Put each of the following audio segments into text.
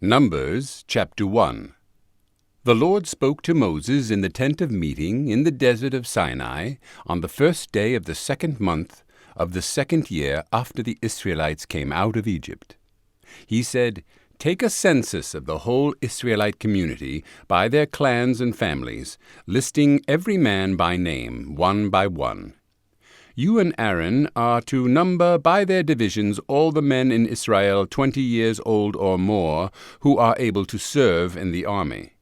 Numbers chapter 1. The Lord spoke to Moses in the tent of meeting in the desert of Sinai on the first day of the 2nd month of the 2nd year after the Israelites came out of Egypt. He said, "Take a census of the whole Israelite community by their clans and families, listing every man by name, one by one. You and Aaron are to number by their divisions all the men in Israel 20 years old or more who are able to serve in the army.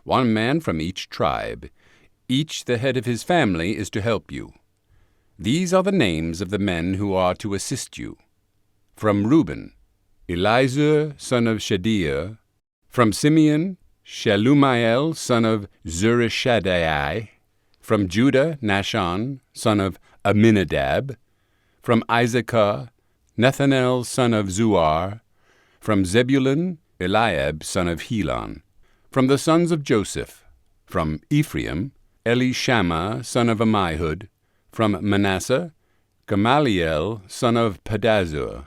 One man from each tribe. Each the head of his family is to help you. These are the names of the men who are to assist you. From Reuben, Elizur son of Shedeur. From Simeon, Shelumiel son of Zurishaddai. From Judah, Nahshon son of Amminadab. From Issachar, Nethanel son of Zuar. From Zebulun, Eliab son of Helon. From the sons of Joseph, from Ephraim, Elishama son of Ammihud. From Manasseh, Gamaliel son of Pedazur.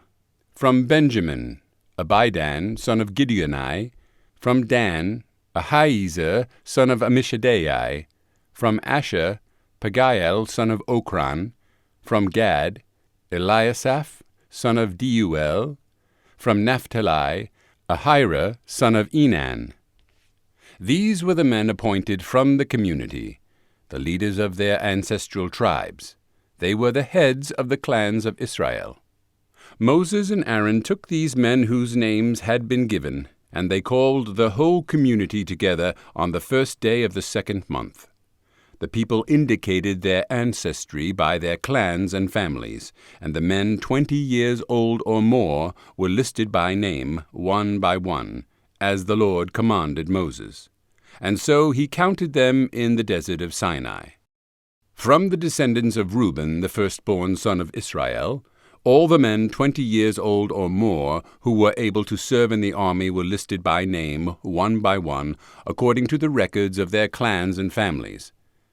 From Benjamin, Abidan son of Gideoni. From Dan, Ahiezer son of Ammishaddai. From Asher, Pagiel son of Okran. From Gad, Eliasaph son of Deuel. From Naphtali, Ahira son of Enan. These were the men appointed from the community, the leaders of their ancestral tribes. They were the heads of the clans of Israel. Moses and Aaron took these men whose names had been given, and they called the whole community together on the first day of the 2nd month. The people indicated their ancestry by their clans and families, and the men 20 years old or more were listed by name, one by one, as the Lord commanded Moses. And so he counted them in the desert of Sinai. From the descendants of Reuben, the firstborn son of Israel, all the men 20 years old or more who were able to serve in the army were listed by name, one by one, according to the records of their clans and families.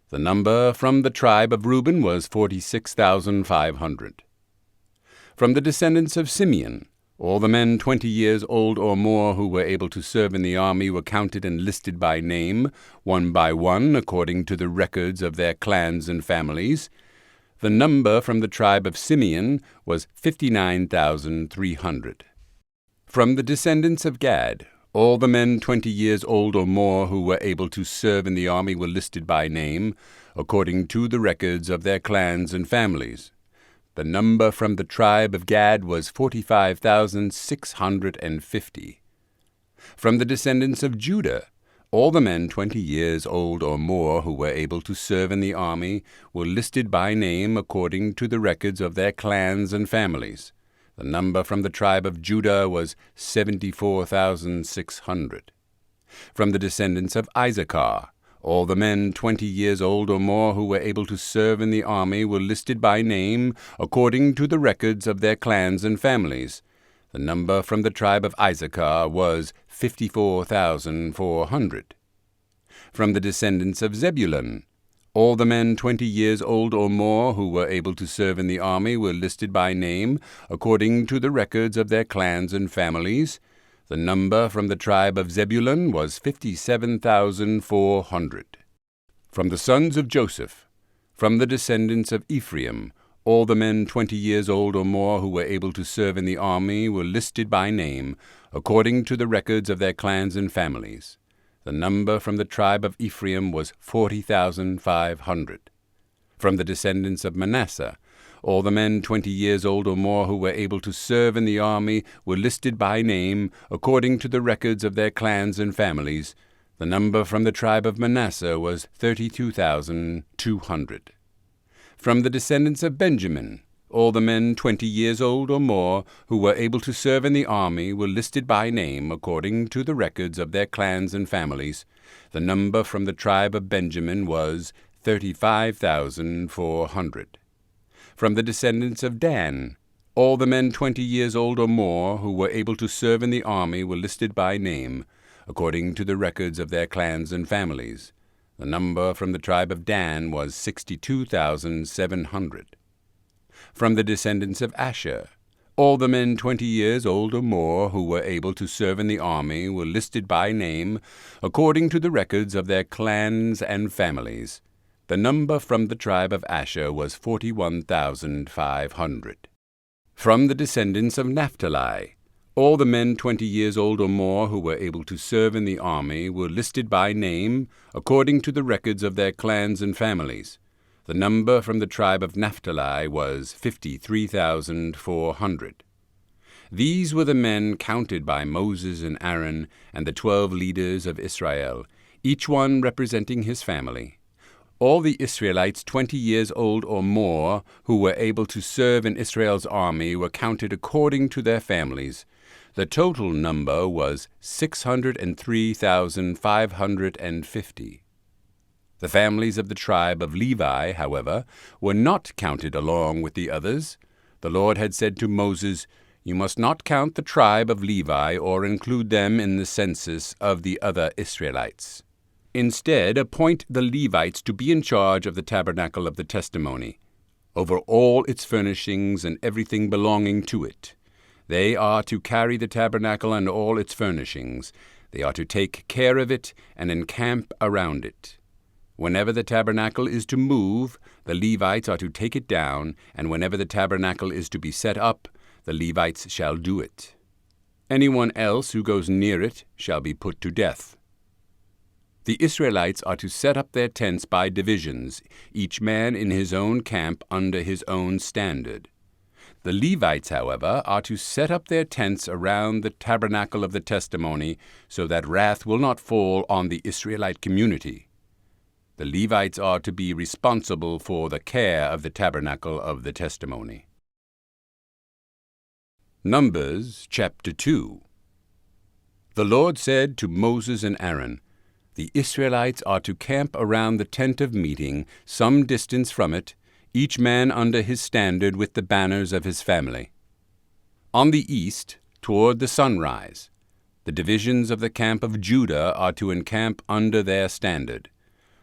The number from the tribe of Reuben was 46,500. From the descendants of Simeon, all the men 20 years old or more who were able to serve in the army were counted and listed by name, one by one, according to the records of their clans and families. The number from the tribe of Simeon was 59,300. From the descendants of Gad, all the men 20 years old or more who were able to serve in the army were listed by name, according to the records of their clans and families. The number from the tribe of Gad was 45,650. From the descendants of Judah, all the men 20 years old or more who were able to serve in the army were listed by name according to the records of their clans and families. The number from the tribe of Judah was 74,600. From the descendants of Issachar, all the men 20 years old or more who were able to serve in the army were listed by name according to the records of their clans and families. The number from the tribe of Issachar was 54,400. From the descendants of Zebulun, all the men 20 years old or more who were able to serve in the army were listed by name according to the records of their clans and families. The number from the tribe of Zebulun was 57,400. From the sons of Joseph, from the descendants of Ephraim, all the men 20 years old or more who were able to serve in the army were listed by name according to the records of their clans and families. The number from the tribe of Ephraim was 40,500. From the descendants of Manasseh, all the men 20 years old or more who were able to serve in the army were listed by name according to the records of their clans and families. The number from the tribe of Manasseh was 32,200. From the descendants of Benjamin, all the men 20 years old or more who were able to serve in the army were listed by name according to the records of their clans and families. The number from the tribe of Benjamin was 35,400. From the descendants of Dan, all the men 20 years old or more who were able to serve in the army were listed by name according to the records of their clans and families. The number from the tribe of Dan was 62,700. From the descendants of Asher, All the men 20 years old or more who were able to serve in the army were listed by name according to the records of their clans and families. The number from the tribe of Asher was 41,500. From the descendants of Naphtali, all the men 20 years old or more who were able to serve in the army were listed by name according to the records of their clans and families. The number from the tribe of Naphtali was 53,400. These were the men counted by Moses and Aaron and the 12 leaders of Israel, each one representing his family. All the Israelites 20 years old or more who were able to serve in Israel's army were counted according to their families. The total number was 603,550. The families of the tribe of Levi, however, were not counted along with the others. The Lord had said to Moses, "You must not count the tribe of Levi or include them in the census of the other Israelites. Instead, appoint the Levites to be in charge of the tabernacle of the testimony, over all its furnishings and everything belonging to it. They are to carry the tabernacle and all its furnishings. They are to take care of it and encamp around it. Whenever the tabernacle is to move, the Levites are to take it down, and whenever the tabernacle is to be set up, the Levites shall do it. Anyone else who goes near it shall be put to death." The Israelites are to set up their tents by divisions, each man in his own camp under his own standard. The Levites, however, are to set up their tents around the tabernacle of the testimony so that wrath will not fall on the Israelite community. The Levites are to be responsible for the care of the tabernacle of the testimony. Numbers chapter 2. The Lord said to Moses and Aaron, "The Israelites are to camp around the tent of meeting, some distance from it, each man under his standard with the banners of his family. On the east, toward the sunrise, the divisions of the camp of Judah are to encamp under their standard.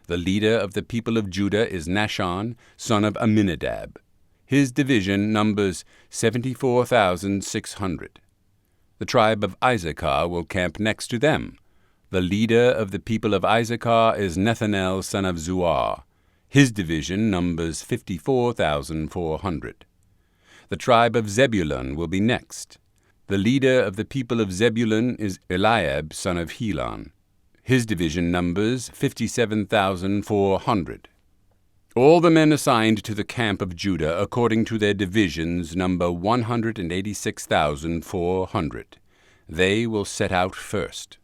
The leader of the people of Judah is Nahshon, son of Amminadab. His division numbers 74,600. The tribe of Issachar will camp next to them. The leader of the people of Issachar is Nethanel, son of Zuar. His division numbers 54,400. The tribe of Zebulun will be next. The leader of the people of Zebulun is Eliab, son of Helon. His division numbers 57,400. All the men assigned to the camp of Judah according to their divisions number 186,400. They will set out first.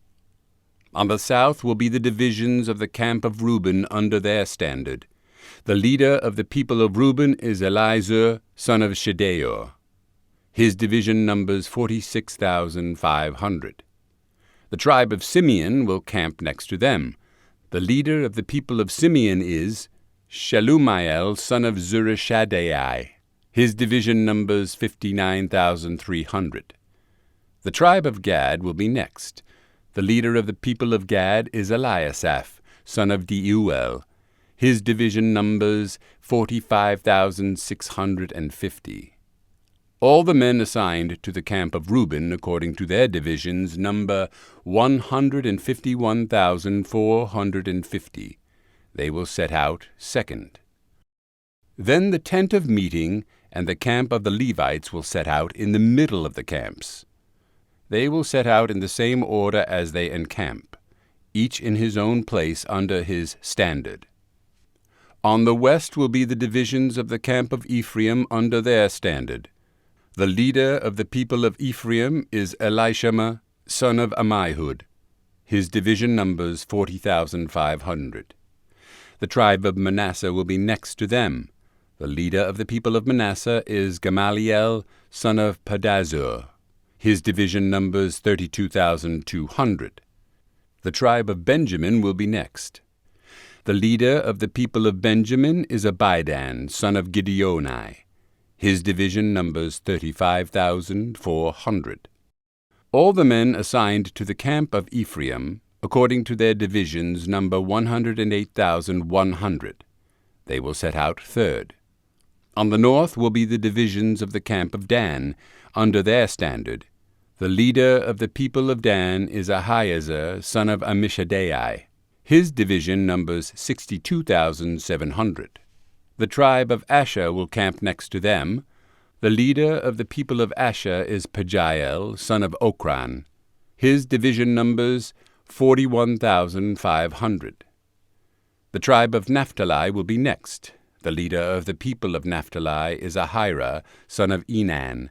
On the south will be the divisions of the camp of Reuben under their standard. The leader of the people of Reuben is Elizur, son of Shedeur. His division numbers 46,500. The tribe of Simeon will camp next to them. The leader of the people of Simeon is Shelumiel, son of Zurishaddai. His division numbers 59,300. The tribe of Gad will be next. The leader of the people of Gad is Eliasaph, son of Deuel. His division numbers 45,650. All the men assigned to the camp of Reuben according to their divisions number 151,450. They will set out second. Then the tent of meeting and the camp of the Levites will set out in the middle of the camps. They will set out in the same order as they encamp, each in his own place under his standard. On the west will be the divisions of the camp of Ephraim under their standard. The leader of the people of Ephraim is Elishama, son of Ammihud. His division numbers 40,500. The tribe of Manasseh will be next to them. The leader of the people of Manasseh is Gamaliel, son of Pedazur. His division numbers 32,200. The tribe of Benjamin will be next. The leader of the people of Benjamin is Abidan, son of Gideoni. His division numbers 35,400. All the men assigned to the camp of Ephraim, according to their divisions, number 108,100. They will set out third. On the north will be the divisions of the camp of Dan, under their standard. The leader of the people of Dan is Ahiezer, son of Ammishaddai. His division numbers 62,700. The tribe of Asher will camp next to them. The leader of the people of Asher is Pagiel, son of Okran. His division numbers 41,500. The tribe of Naphtali will be next. The leader of the people of Naphtali is Ahira, son of Enan.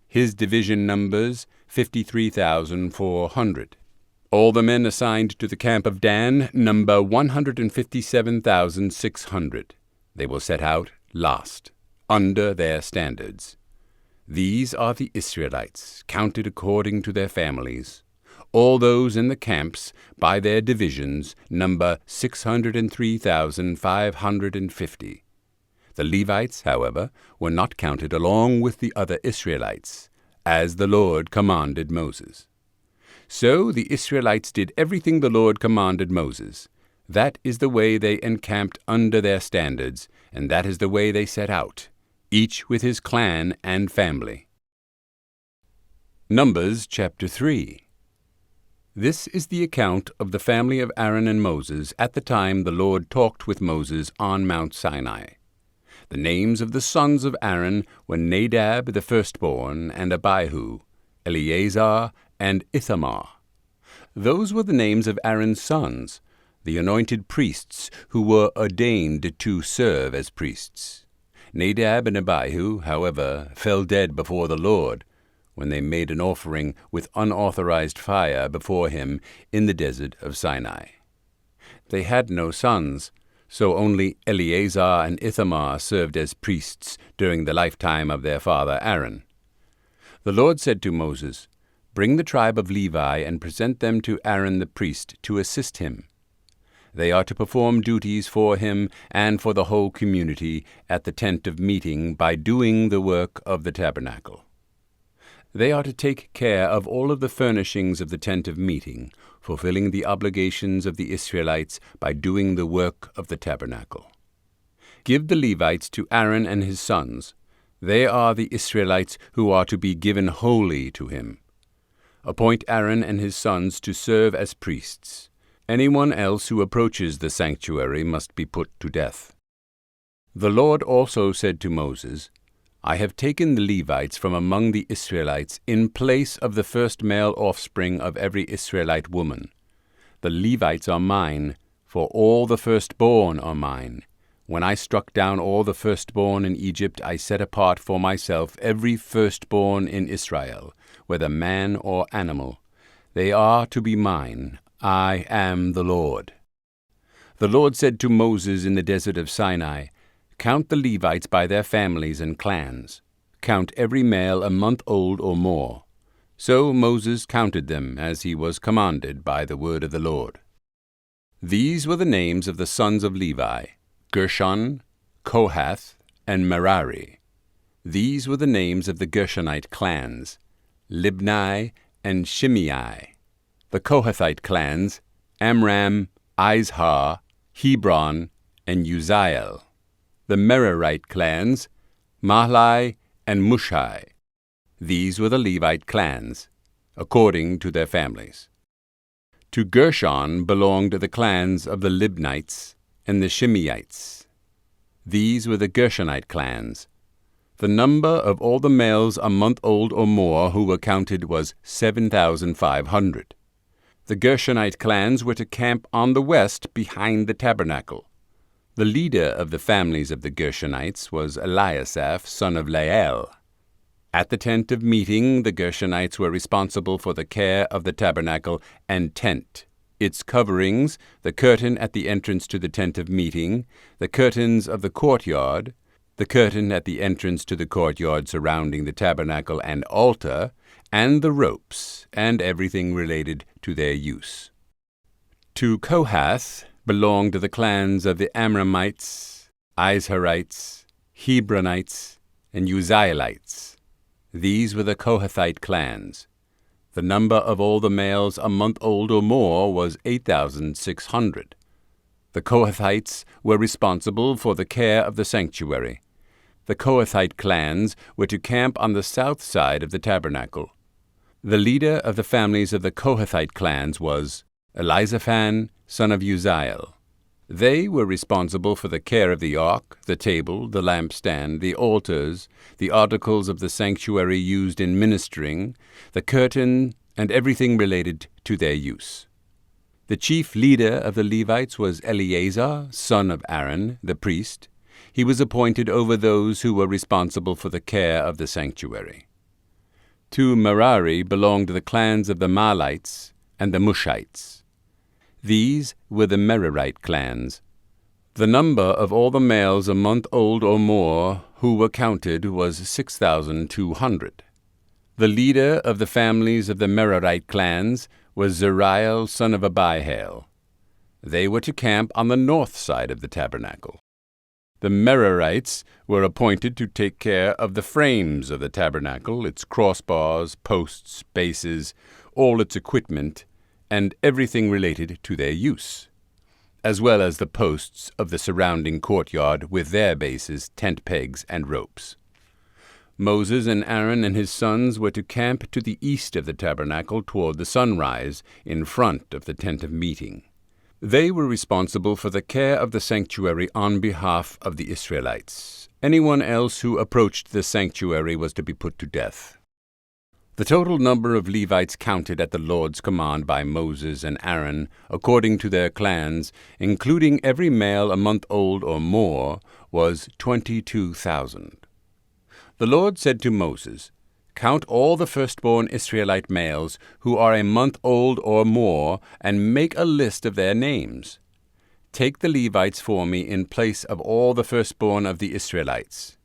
His division numbers 53,400. All the men assigned to the camp of Dan number 157,600. They will set out last, under their standards. These are the Israelites, counted according to their families. All those in the camps, by their divisions, number 603,550. The Levites, however, were not counted along with the other Israelites, as the Lord commanded Moses. So the Israelites did everything the Lord commanded Moses. That is the way they encamped under their standards, and that is the way they set out, each with his clan and family. Numbers chapter 3. This is the account of the family of Aaron and Moses at the time the Lord talked with Moses on Mount Sinai. The names of the sons of Aaron were Nadab the firstborn, and Abihu, Eleazar, and Ithamar. Those were the names of Aaron's sons, the anointed priests who were ordained to serve as priests. Nadab and Abihu, however, fell dead before the Lord, when they made an offering with unauthorized fire before him in the desert of Sinai. They had no sons, so only Eleazar and Ithamar served as priests during the lifetime of their father Aaron. The Lord said to Moses, "Bring the tribe of Levi and present them to Aaron the priest to assist him. They are to perform duties for him and for the whole community at the tent of meeting by doing the work of the tabernacle. They are to take care of all of the furnishings of the tent of meeting, fulfilling the obligations of the Israelites by doing the work of the tabernacle. Give the Levites to Aaron and his sons. They are the Israelites who are to be given wholly to him. Appoint Aaron and his sons to serve as priests. Anyone else who approaches the sanctuary must be put to death." The Lord also said to Moses, "I have taken the Levites from among the Israelites in place of the first male offspring of every Israelite woman. The Levites are mine, for all the firstborn are mine. When I struck down all the firstborn in Egypt, I set apart for myself every firstborn in Israel, whether man or animal. They are to be mine. I am the Lord." The Lord said to Moses in the desert of Sinai, "Count the Levites by their families and clans. Count every male a month old or more." So Moses counted them as he was commanded by the word of the Lord. These were the names of the sons of Levi: Gershon, Kohath, and Merari. These were the names of the Gershonite clans: Libni and Shimei. The Kohathite clans: Amram, Izhar, Hebron, and Uzziel. The Merarite clans: Mahli and Mushai. These were the Levite clans, according to their families. To Gershon belonged the clans of the Libnites and the Shimeites. These were the Gershonite clans. The number of all the males a month old or more who were counted was 7,500. The Gershonite clans were to camp on the west behind the tabernacle. The leader of the families of the Gershonites was Eliasaph, son of Lael. At the tent of meeting, the Gershonites were responsible for the care of the tabernacle and tent, its coverings, the curtain at the entrance to the tent of meeting, the curtains of the courtyard, the curtain at the entrance to the courtyard surrounding the tabernacle and altar, and the ropes, and everything related to their use. To Kohath belonged the clans of the Amramites, Izharites, Hebronites, and Uzzielites. These were the Kohathite clans. The number of all the males a month old or more was 8,600. The Kohathites were responsible for the care of the sanctuary. the Kohathite clans were to camp on the south side of the tabernacle. The leader of the families of the Kohathite clans was Elizaphan, son of Uzziel. They were responsible for the care of the ark, the table, the lampstand, the altars, the articles of the sanctuary used in ministering, the curtain, and everything related to their use. The chief leader of the Levites was Eleazar, son of Aaron, the priest. He was appointed over those who were responsible for the care of the sanctuary. To Merari belonged the clans of the Mahlites and the Mushites. These were the Merarite clans. The number of all the males a month old or more who were counted was 6,200. The leader of the families of the Merarite clans was Zeriel, son of Abihail. They were to camp on the north side of the tabernacle. The Merarites were appointed to take care of the frames of the tabernacle, its crossbars, posts, bases, all its equipment, and everything related to their use, as well as the posts of the surrounding courtyard with their bases, tent pegs, and ropes. Moses and Aaron and his sons were to camp to the east of the tabernacle toward the sunrise, in front of the tent of meeting. They were responsible for the care of the sanctuary on behalf of the Israelites. Anyone else who approached the sanctuary was to be put to death. The total number of Levites counted at the Lord's command by Moses and Aaron, according to their clans, including every male a month old or more, was 22,000. The Lord said to Moses, "Count all the firstborn Israelite males who are a month old or more, and make a list of their names. Take the Levites for me in place of all the firstborn of the Israelites,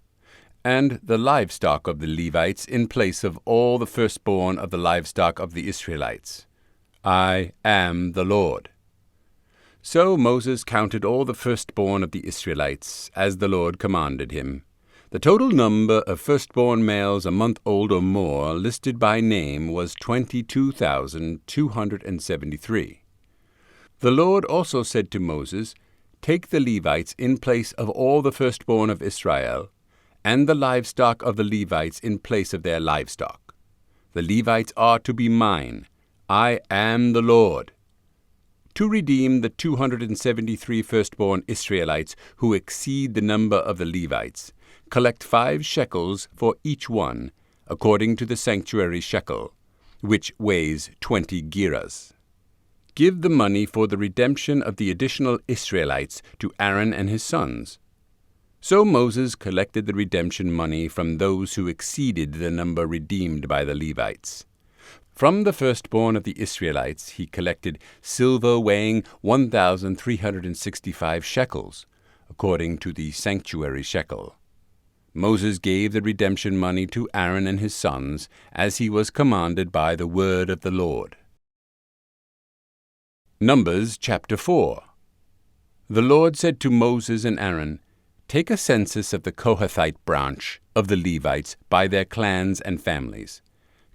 and the livestock of the Levites in place of all the firstborn of the livestock of the Israelites. I am the Lord." So Moses counted all the firstborn of the Israelites, as the Lord commanded him. The total number of firstborn males a month old or more, listed by name, was 22,273. The Lord also said to Moses, "Take the Levites in place of all the firstborn of Israel, and the livestock of the Levites in place of their livestock. The Levites are to be mine. I am the Lord. To redeem the 273 firstborn Israelites who exceed the number of the Levites, collect 5 shekels for each one, according to the sanctuary shekel, which weighs 20 gerahs. Give the money for the redemption of the additional Israelites to Aaron and his sons." So Moses collected the redemption money from those who exceeded the number redeemed by the Levites. From the firstborn of the Israelites he collected silver weighing 1,365 shekels, according to the sanctuary shekel. Moses gave the redemption money to Aaron and his sons, as he was commanded by the word of the Lord. Numbers chapter 4. The Lord said to Moses and Aaron, "Take a census of the Kohathite branch of the Levites by their clans and families.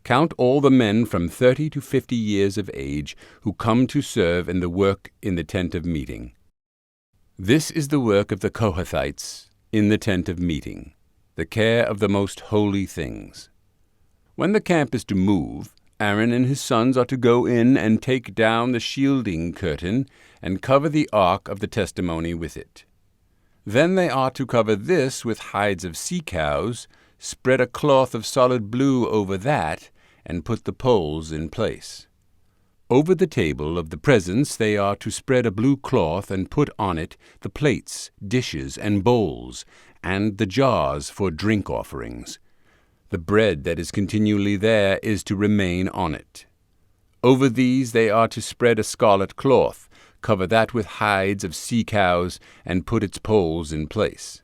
Count all the men from 30 to 50 years of age who come to serve in the work in the tent of meeting. This is the work of the Kohathites in the tent of meeting, the care of the most holy things. When the camp is to move, Aaron and his sons are to go in and take down the shielding curtain and cover the ark of the testimony with it. Then they are to cover this with hides of sea cows, spread a cloth of solid blue over that, and put the poles in place. Over the table of the presence they are to spread a blue cloth and put on it the plates, dishes, and bowls, and the jars for drink offerings. The bread that is continually there is to remain on it. Over these they are to spread a scarlet cloth, cover that with hides of sea cows, and put its poles in place.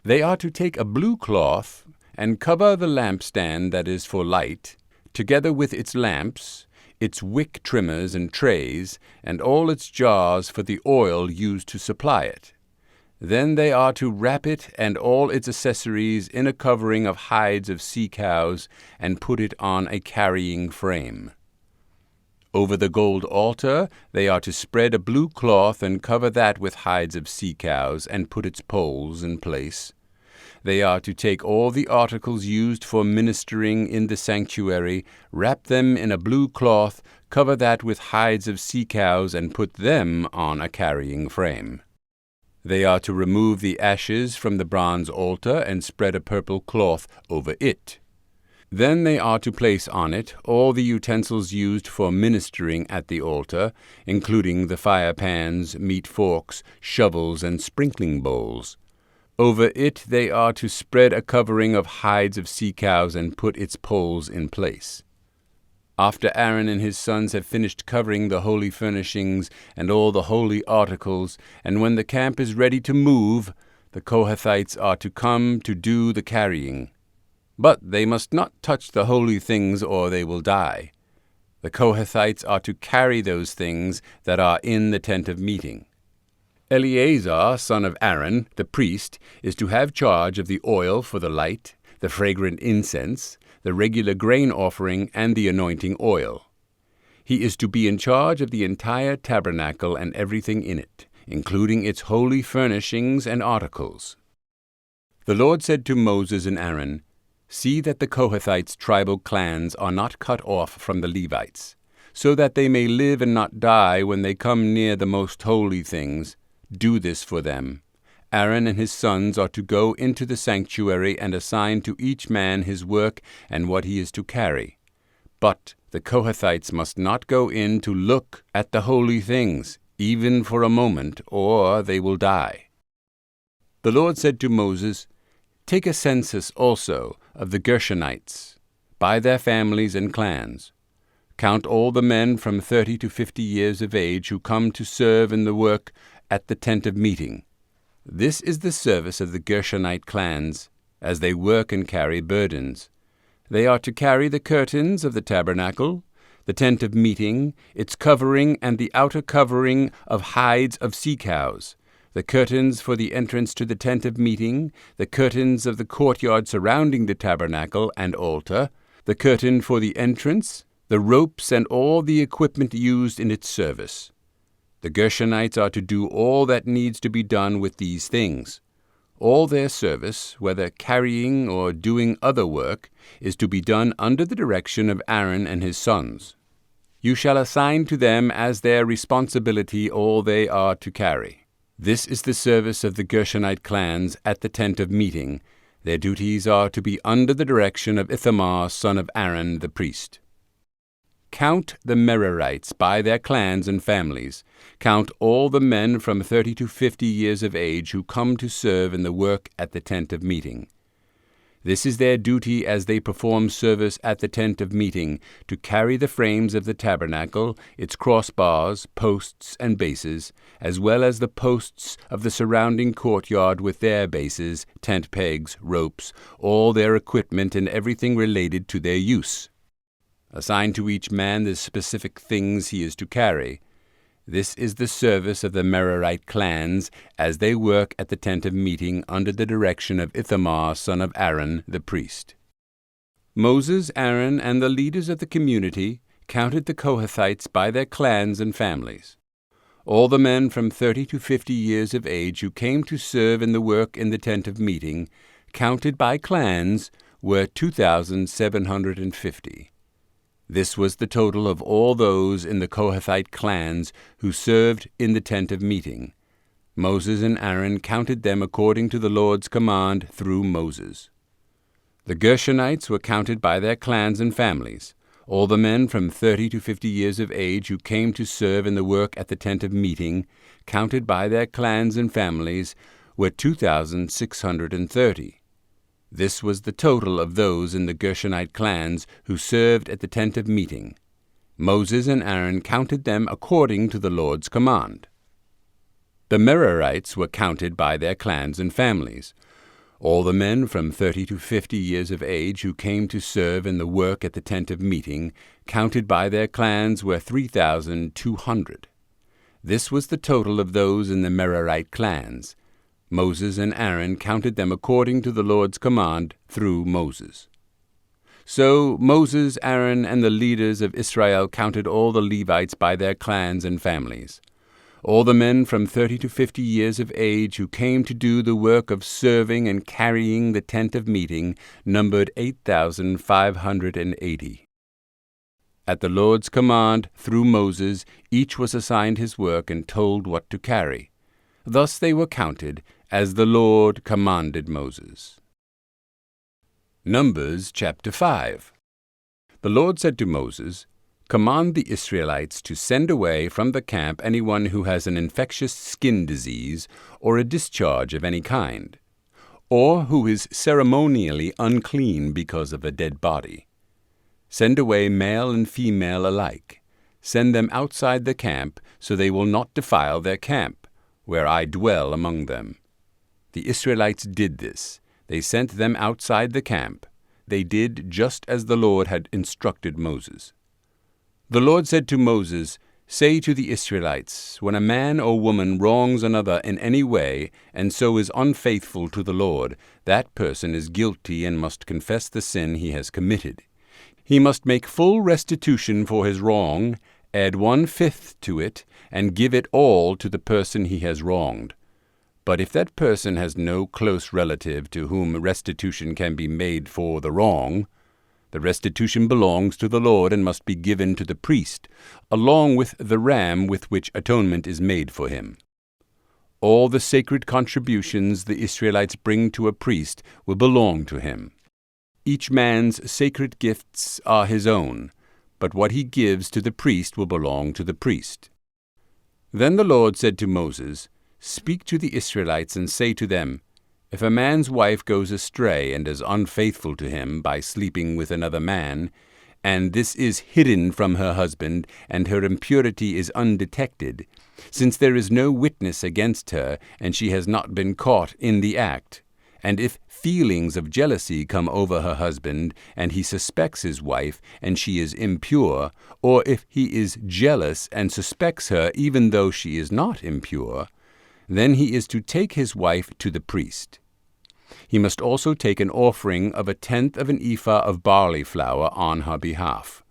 They are to take a blue cloth and cover the lampstand that is for light, together with its lamps, its wick trimmers and trays, and all its jars for the oil used to supply it. Then they are to wrap it and all its accessories in a covering of hides of sea cows, and put it on a carrying frame. Over the gold altar they are to spread a blue cloth and cover that with hides of sea cows, and put its poles in place. They are to take all the articles used for ministering in the sanctuary, wrap them in a blue cloth, cover that with hides of sea cows, and put them on a carrying frame. They are to remove the ashes from the bronze altar and spread a purple cloth over it. Then they are to place on it all the utensils used for ministering at the altar, including the fire pans, meat forks, shovels, and sprinkling bowls. Over it they are to spread a covering of hides of sea cows and put its poles in place. After Aaron and his sons have finished covering the holy furnishings and all the holy articles, and when the camp is ready to move, the Kohathites are to come to do the carrying. But they must not touch the holy things, or they will die. The Kohathites are to carry those things that are in the tent of meeting. Eleazar, son of Aaron, the priest, is to have charge of the oil for the light, the fragrant incense, the regular grain offering, and the anointing oil. He is to be in charge of the entire tabernacle and everything in it, including its holy furnishings and articles. The Lord said to Moses and Aaron, "See that the Kohathites' tribal clans are not cut off from the Levites, so that they may live and not die when they come near the most holy things. Do this for them. Aaron and his sons are to go into the sanctuary and assign to each man his work and what he is to carry. But the Kohathites must not go in to look at the holy things, even for a moment, or they will die." The Lord said to Moses, "Take a census also of the Gershonites, by their families and clans. Count all the men from 30 to 50 years of age who come to serve in the work at the tent of meeting. This is the service of the Gershonite clans, as they work and carry burdens. They are to carry the curtains of the tabernacle, the tent of meeting, its covering, and the outer covering of hides of sea cows, the curtains for the entrance to the tent of meeting, the curtains of the courtyard surrounding the tabernacle and altar, the curtain for the entrance, the ropes, and all the equipment used in its service. The Gershonites are to do all that needs to be done with these things. All their service, whether carrying or doing other work, is to be done under the direction of Aaron and his sons. You shall assign to them as their responsibility all they are to carry. This is the service of the Gershonite clans at the tent of meeting. Their duties are to be under the direction of Ithamar, son of Aaron, the priest. Count the Merarites by their clans and families. Count all the men from 30 to 50 years of age who come to serve in the work at the tent of meeting. This is their duty as they perform service at the tent of meeting, to carry the frames of the tabernacle, its crossbars, posts, and bases, as well as the posts of the surrounding courtyard with their bases, tent pegs, ropes, all their equipment, and everything related to their use. Assign to each man the specific things he is to carry. This is the service of the Merarite clans as they work at the tent of meeting under the direction of Ithamar, son of Aaron, the priest. Moses, Aaron, and the leaders of the community counted the Kohathites by their clans and families. All the men from 30 to 50 years of age who came to serve in the work in the tent of meeting, counted by clans, were 2,750. This was the total of all those in the Kohathite clans who served in the tent of meeting. Moses and Aaron counted them according to the Lord's command through Moses. The Gershonites were counted by their clans and families. All the men from 30 to 50 years of age who came to serve in the work at the tent of meeting, counted by their clans and families, were 2,630. This was the total of those in the Gershonite clans who served at the tent of meeting. Moses and Aaron counted them according to the Lord's command. The Merarites were counted by their clans and families. All the men from 30 to 50 years of age who came to serve in the work at the tent of meeting, counted by their clans, were 3,200. This was the total of those in the Merarite clans. Moses and Aaron counted them according to the Lord's command through Moses. So Moses, Aaron, and the leaders of Israel counted all the Levites by their clans and families. All the men from 30 to 50 years of age who came to do the work of serving and carrying the tent of meeting numbered 8,580. At the Lord's command, through Moses, each was assigned his work and told what to carry. Thus they were counted, as the Lord commanded Moses. Numbers chapter 5. The Lord said to Moses, "Command the Israelites to send away from the camp anyone who has an infectious skin disease or a discharge of any kind, or who is ceremonially unclean because of a dead body. Send away male and female alike. Send them outside the camp, so they will not defile their camp, where I dwell among them." The Israelites did this. They sent them outside the camp. They did just as the Lord had instructed Moses. The Lord said to Moses, "Say to the Israelites, when a man or woman wrongs another in any way, and so is unfaithful to the Lord, that person is guilty and must confess the sin he has committed. He must make full restitution for his wrong, add 1/5 to it, and give it all to the person he has wronged. But if that person has no close relative to whom restitution can be made for the wrong, the restitution belongs to the Lord and must be given to the priest, along with the ram with which atonement is made for him. All the sacred contributions the Israelites bring to a priest will belong to him. Each man's sacred gifts are his own, but what he gives to the priest will belong to the priest." Then the Lord said to Moses, "Speak to the Israelites and say to them, if a man's wife goes astray and is unfaithful to him by sleeping with another man, and this is hidden from her husband, and her impurity is undetected, since there is no witness against her, and she has not been caught in the act, and if feelings of jealousy come over her husband, and he suspects his wife, and she is impure, or if he is jealous and suspects her even though she is not impure, then he is to take his wife to the priest. He must also take an offering of 1/10 of an ephah of barley flour on her behalf.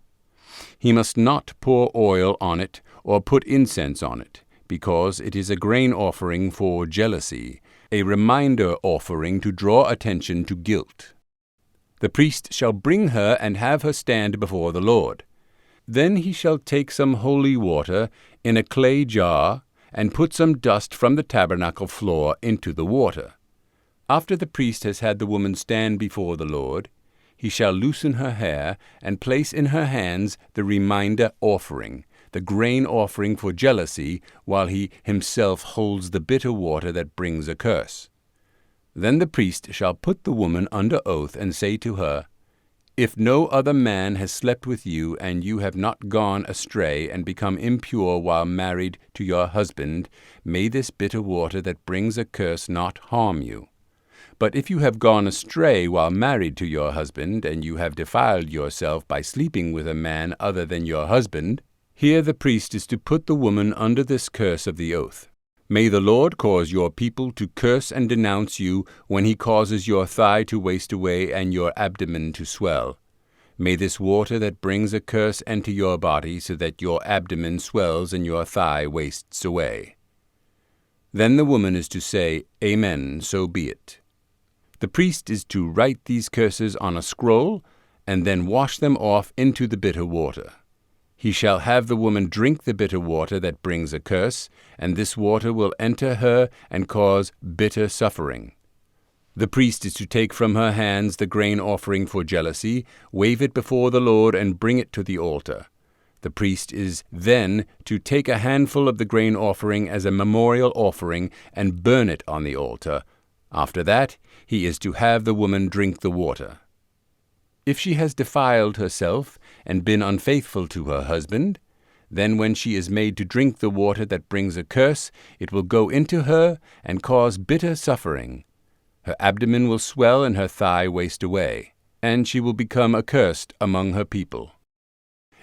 He must not pour oil on it or put incense on it, because it is a grain offering for jealousy, a reminder offering to draw attention to guilt. The priest shall bring her and have her stand before the Lord. Then he shall take some holy water in a clay jar and put some dust from the tabernacle floor into the water. After the priest has had the woman stand before the Lord, he shall loosen her hair and place in her hands the reminder offering, the grain offering for jealousy, while he himself holds the bitter water that brings a curse. Then the priest shall put the woman under oath and say to her, "If no other man has slept with you, and you have not gone astray and become impure while married to your husband, may this bitter water that brings a curse not harm you. But if you have gone astray while married to your husband, and you have defiled yourself by sleeping with a man other than your husband, here the priest is to put the woman under this curse of the oath. May the Lord cause your people to curse and denounce you when he causes your thigh to waste away and your abdomen to swell. May this water that brings a curse enter your body, so that your abdomen swells and your thigh wastes away." Then the woman is to say, "Amen, so be it." The priest is to write these curses on a scroll, and then wash them off into the bitter water. He shall have the woman drink the bitter water that brings a curse, and this water will enter her and cause bitter suffering. The priest is to take from her hands the grain offering for jealousy, wave it before the Lord, and bring it to the altar. The priest is then to take a handful of the grain offering as a memorial offering and burn it on the altar. After that, he is to have the woman drink the water. If she has defiled herself and been unfaithful to her husband, then when she is made to drink the water that brings a curse, it will go into her and cause bitter suffering. Her abdomen will swell and her thigh waste away, and she will become accursed among her people.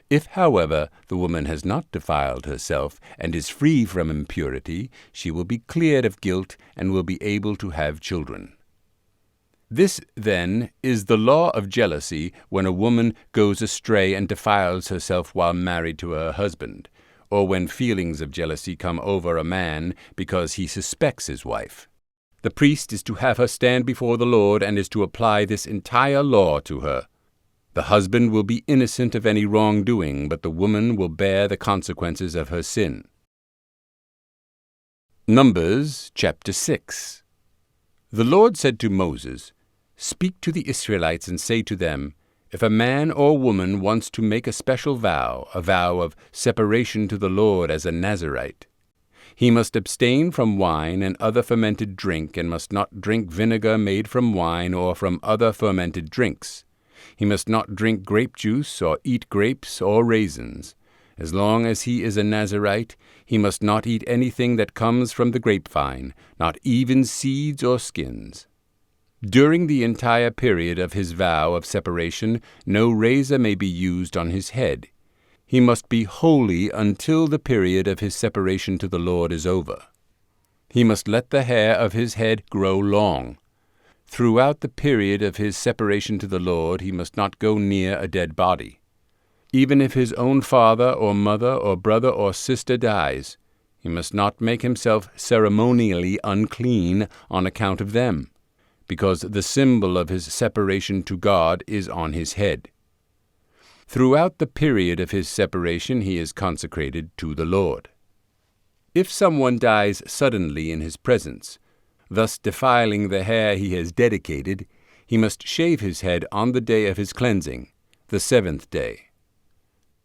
If, however, the woman has not defiled herself and is free from impurity, she will be cleared of guilt and will be able to have children. This, then, is the law of jealousy when a woman goes astray and defiles herself while married to her husband, or when feelings of jealousy come over a man because he suspects his wife. The priest is to have her stand before the Lord and is to apply this entire law to her. The husband will be innocent of any wrongdoing, but the woman will bear the consequences of her sin. Numbers chapter 6. The Lord said to Moses, "Speak to the Israelites and say to them, if a man or woman wants to make a special vow, a vow of separation to the Lord as a Nazirite, he must abstain from wine and other fermented drink, and must not drink vinegar made from wine or from other fermented drinks. He must not drink grape juice or eat grapes or raisins. As long as he is a Nazirite, he must not eat anything that comes from the grapevine, not even seeds or skins. During the entire period of his vow of separation, no razor may be used on his head. He must be holy until the period of his separation to the Lord is over. He must let the hair of his head grow long. Throughout the period of his separation to the Lord, he must not go near a dead body. Even if his own father or mother or brother or sister dies, he must not make himself ceremonially unclean on account of them, because the symbol of his separation to God is on his head. Throughout the period of his separation he is consecrated to the Lord. If someone dies suddenly in his presence, thus defiling the hair he has dedicated, he must shave his head on the day of his cleansing, the 7th day.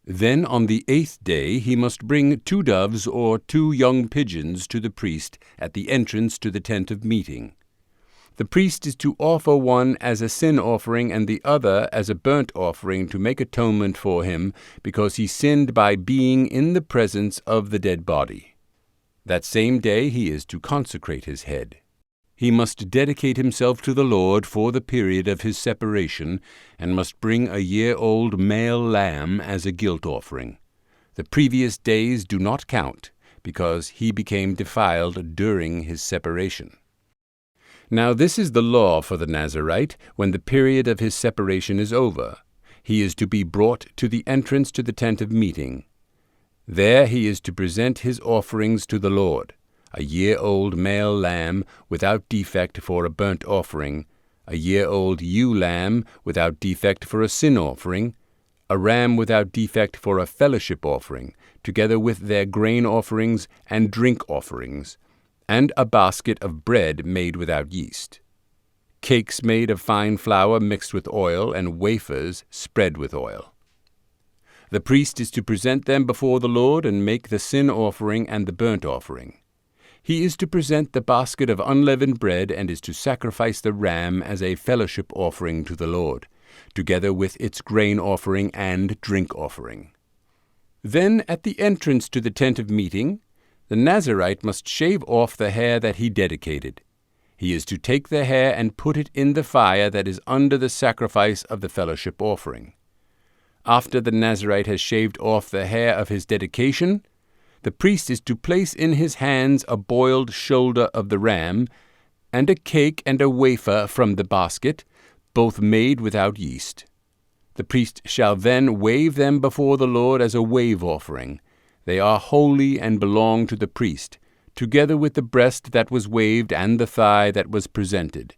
Then on the 8th day he must bring 2 doves or 2 young pigeons to the priest at the entrance to the tent of meeting. The priest is to offer one as a sin offering and the other as a burnt offering to make atonement for him, because he sinned by being in the presence of the dead body. That same day he is to consecrate his head. He must dedicate himself to the Lord for the period of his separation, and must bring a year-old male lamb as a guilt offering. The previous days do not count, because he became defiled during his separation. Now this is the law for the Nazirite when the period of his separation is over. He is to be brought to the entrance to the tent of meeting. There he is to present his offerings to the Lord: a year-old male lamb without defect for a burnt offering, a year-old ewe lamb without defect for a sin offering, a ram without defect for a fellowship offering, together with their grain offerings and drink offerings, and a basket of bread made without yeast, cakes made of fine flour mixed with oil, and wafers spread with oil. The priest is to present them before the Lord and make the sin offering and the burnt offering. He is to present the basket of unleavened bread and is to sacrifice the ram as a fellowship offering to the Lord, together with its grain offering and drink offering. Then at the entrance to the tent of meeting, the Nazirite must shave off the hair that he dedicated. He is to take the hair and put it in the fire that is under the sacrifice of the fellowship offering. After the Nazirite has shaved off the hair of his dedication, the priest is to place in his hands a boiled shoulder of the ram, and a cake and a wafer from the basket, both made without yeast. The priest shall then wave them before the Lord as a wave offering. They are holy and belong to the priest, together with the breast that was waved and the thigh that was presented.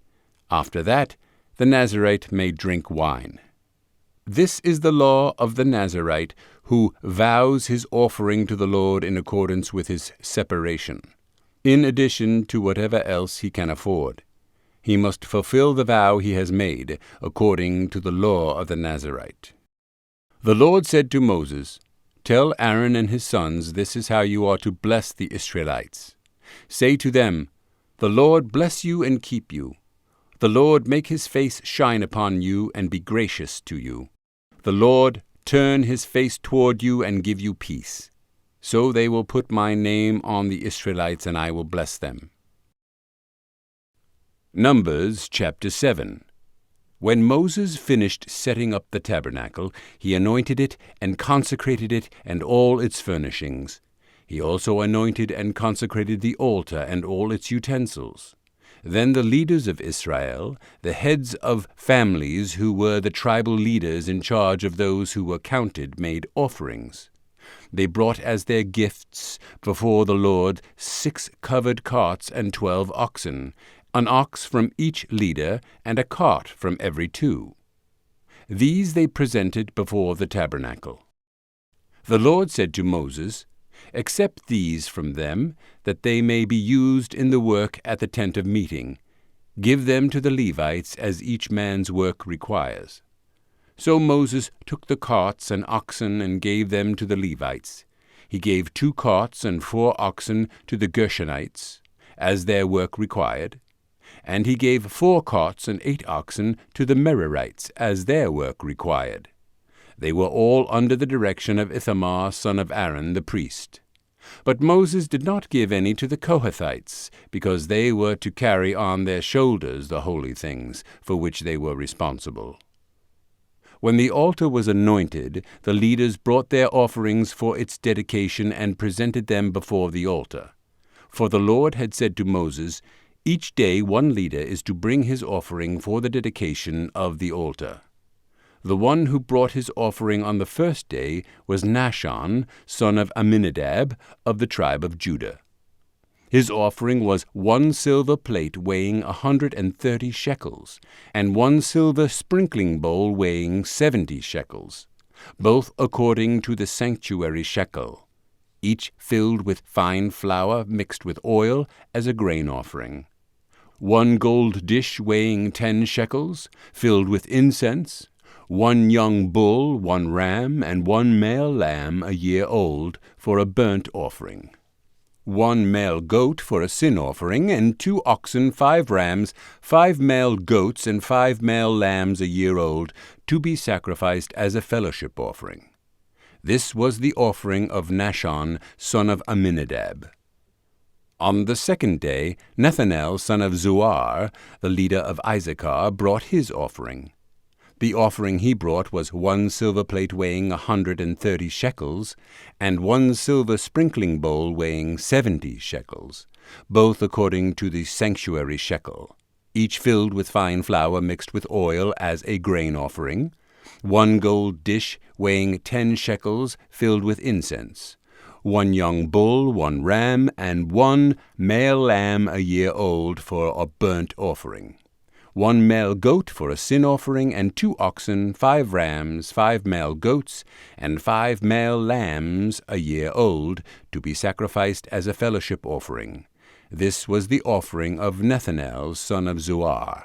After that, the Nazirite may drink wine. This is the law of the Nazirite who vows his offering to the Lord in accordance with his separation, in addition to whatever else he can afford. He must fulfill the vow he has made, according to the law of the Nazirite. The Lord said to Moses, "Tell Aaron and his sons, this is how you are to bless the Israelites. Say to them, the Lord bless you and keep you. The Lord make his face shine upon you and be gracious to you. The Lord turn his face toward you and give you peace. So they will put my name on the Israelites, and I will bless them." Numbers chapter 7. When Moses finished setting up the tabernacle, he anointed it and consecrated it and all its furnishings. He also anointed and consecrated the altar and all its utensils. Then the leaders of Israel, the heads of families who were the tribal leaders in charge of those who were counted, made offerings. They brought as their gifts before the Lord 6 covered carts and 12 oxen, an ox from each leader, and a cart from every 2. These they presented before the tabernacle. The Lord said to Moses, "Accept these from them, that they may be used in the work at the tent of meeting. Give them to the Levites as each man's work requires." So Moses took the carts and oxen and gave them to the Levites. He gave 2 carts and 4 oxen to the Gershonites, as their work required, and he gave 4 carts and 8 oxen to the Merarites, as their work required. They were all under the direction of Ithamar, son of Aaron, the priest. But Moses did not give any to the Kohathites, because they were to carry on their shoulders the holy things, for which they were responsible. When the altar was anointed, the leaders brought their offerings for its dedication and presented them before the altar. For the Lord had said to Moses, "Each day 1 leader is to bring his offering for the dedication of the altar." The one who brought his offering on the first day was Nahshon, son of Amminadab, of the tribe of Judah. His offering was 1 silver plate weighing 130 shekels, and 1 silver sprinkling bowl weighing 70 shekels, both according to the sanctuary shekel, each filled with fine flour mixed with oil as a grain offering. 1 gold dish weighing 10 shekels, filled with incense, 1 young bull, 1 ram, and 1 male lamb a year old for a burnt offering, 1 male goat for a sin offering, and 2 oxen, 5 rams, 5 male goats, and 5 male lambs a year old, to be sacrificed as a fellowship offering. This was the offering of Nahshon, son of Amminadab. On the second day, Nethanel, son of Zuar, the leader of Issachar, brought his offering. The offering he brought was 1 silver plate weighing 130 shekels, and 1 silver sprinkling bowl weighing 70 shekels, both according to the sanctuary shekel, each filled with fine flour mixed with oil as a grain offering, 1 gold dish weighing 10 shekels filled with incense, 1 young bull, 1 ram, and 1 male lamb a year old for a burnt offering, 1 male goat for a sin offering, and 2 oxen, 5 rams, 5 male goats, and 5 male lambs a year old, to be sacrificed as a fellowship offering. This was the offering of Nethanel, son of Zuar.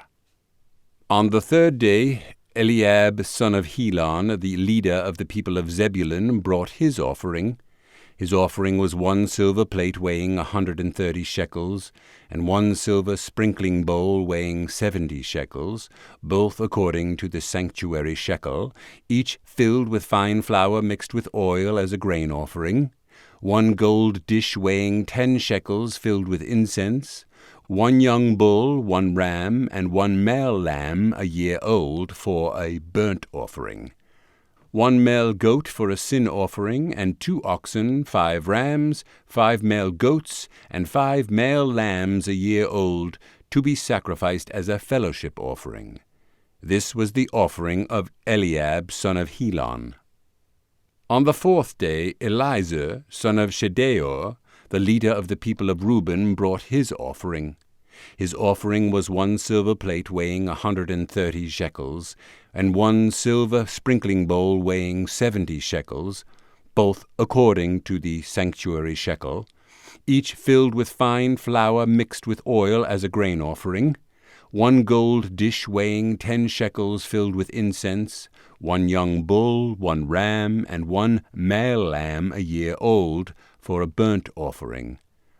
On the third day, Eliab, son of Helon, the leader of the people of Zebulun, brought his offering. His offering was 1 silver plate weighing 130 shekels, and 1 silver sprinkling bowl weighing 70 shekels, both according to the sanctuary shekel, each filled with fine flour mixed with oil as a grain offering, 1 gold dish weighing 10 shekels filled with incense, 1 young bull, 1 ram, and 1 male lamb a year old for a burnt offering, 1 male goat for a sin offering, and 2 oxen, 5 rams, 5 male goats, and 5 male lambs a year old, to be sacrificed as a fellowship offering. This was the offering of Eliab, son of Helon. On the fourth day, Elizur, son of Shedeor, the leader of the people of Reuben, brought his offering. His offering was 1 silver plate weighing 130 shekels, and 1 silver sprinkling bowl weighing 70 shekels, both according to the sanctuary shekel, each filled with fine flour mixed with oil as a grain offering, 1 gold dish weighing 10 shekels filled with incense, 1 young bull, 1 ram, and 1 male lamb a year old for a burnt offering,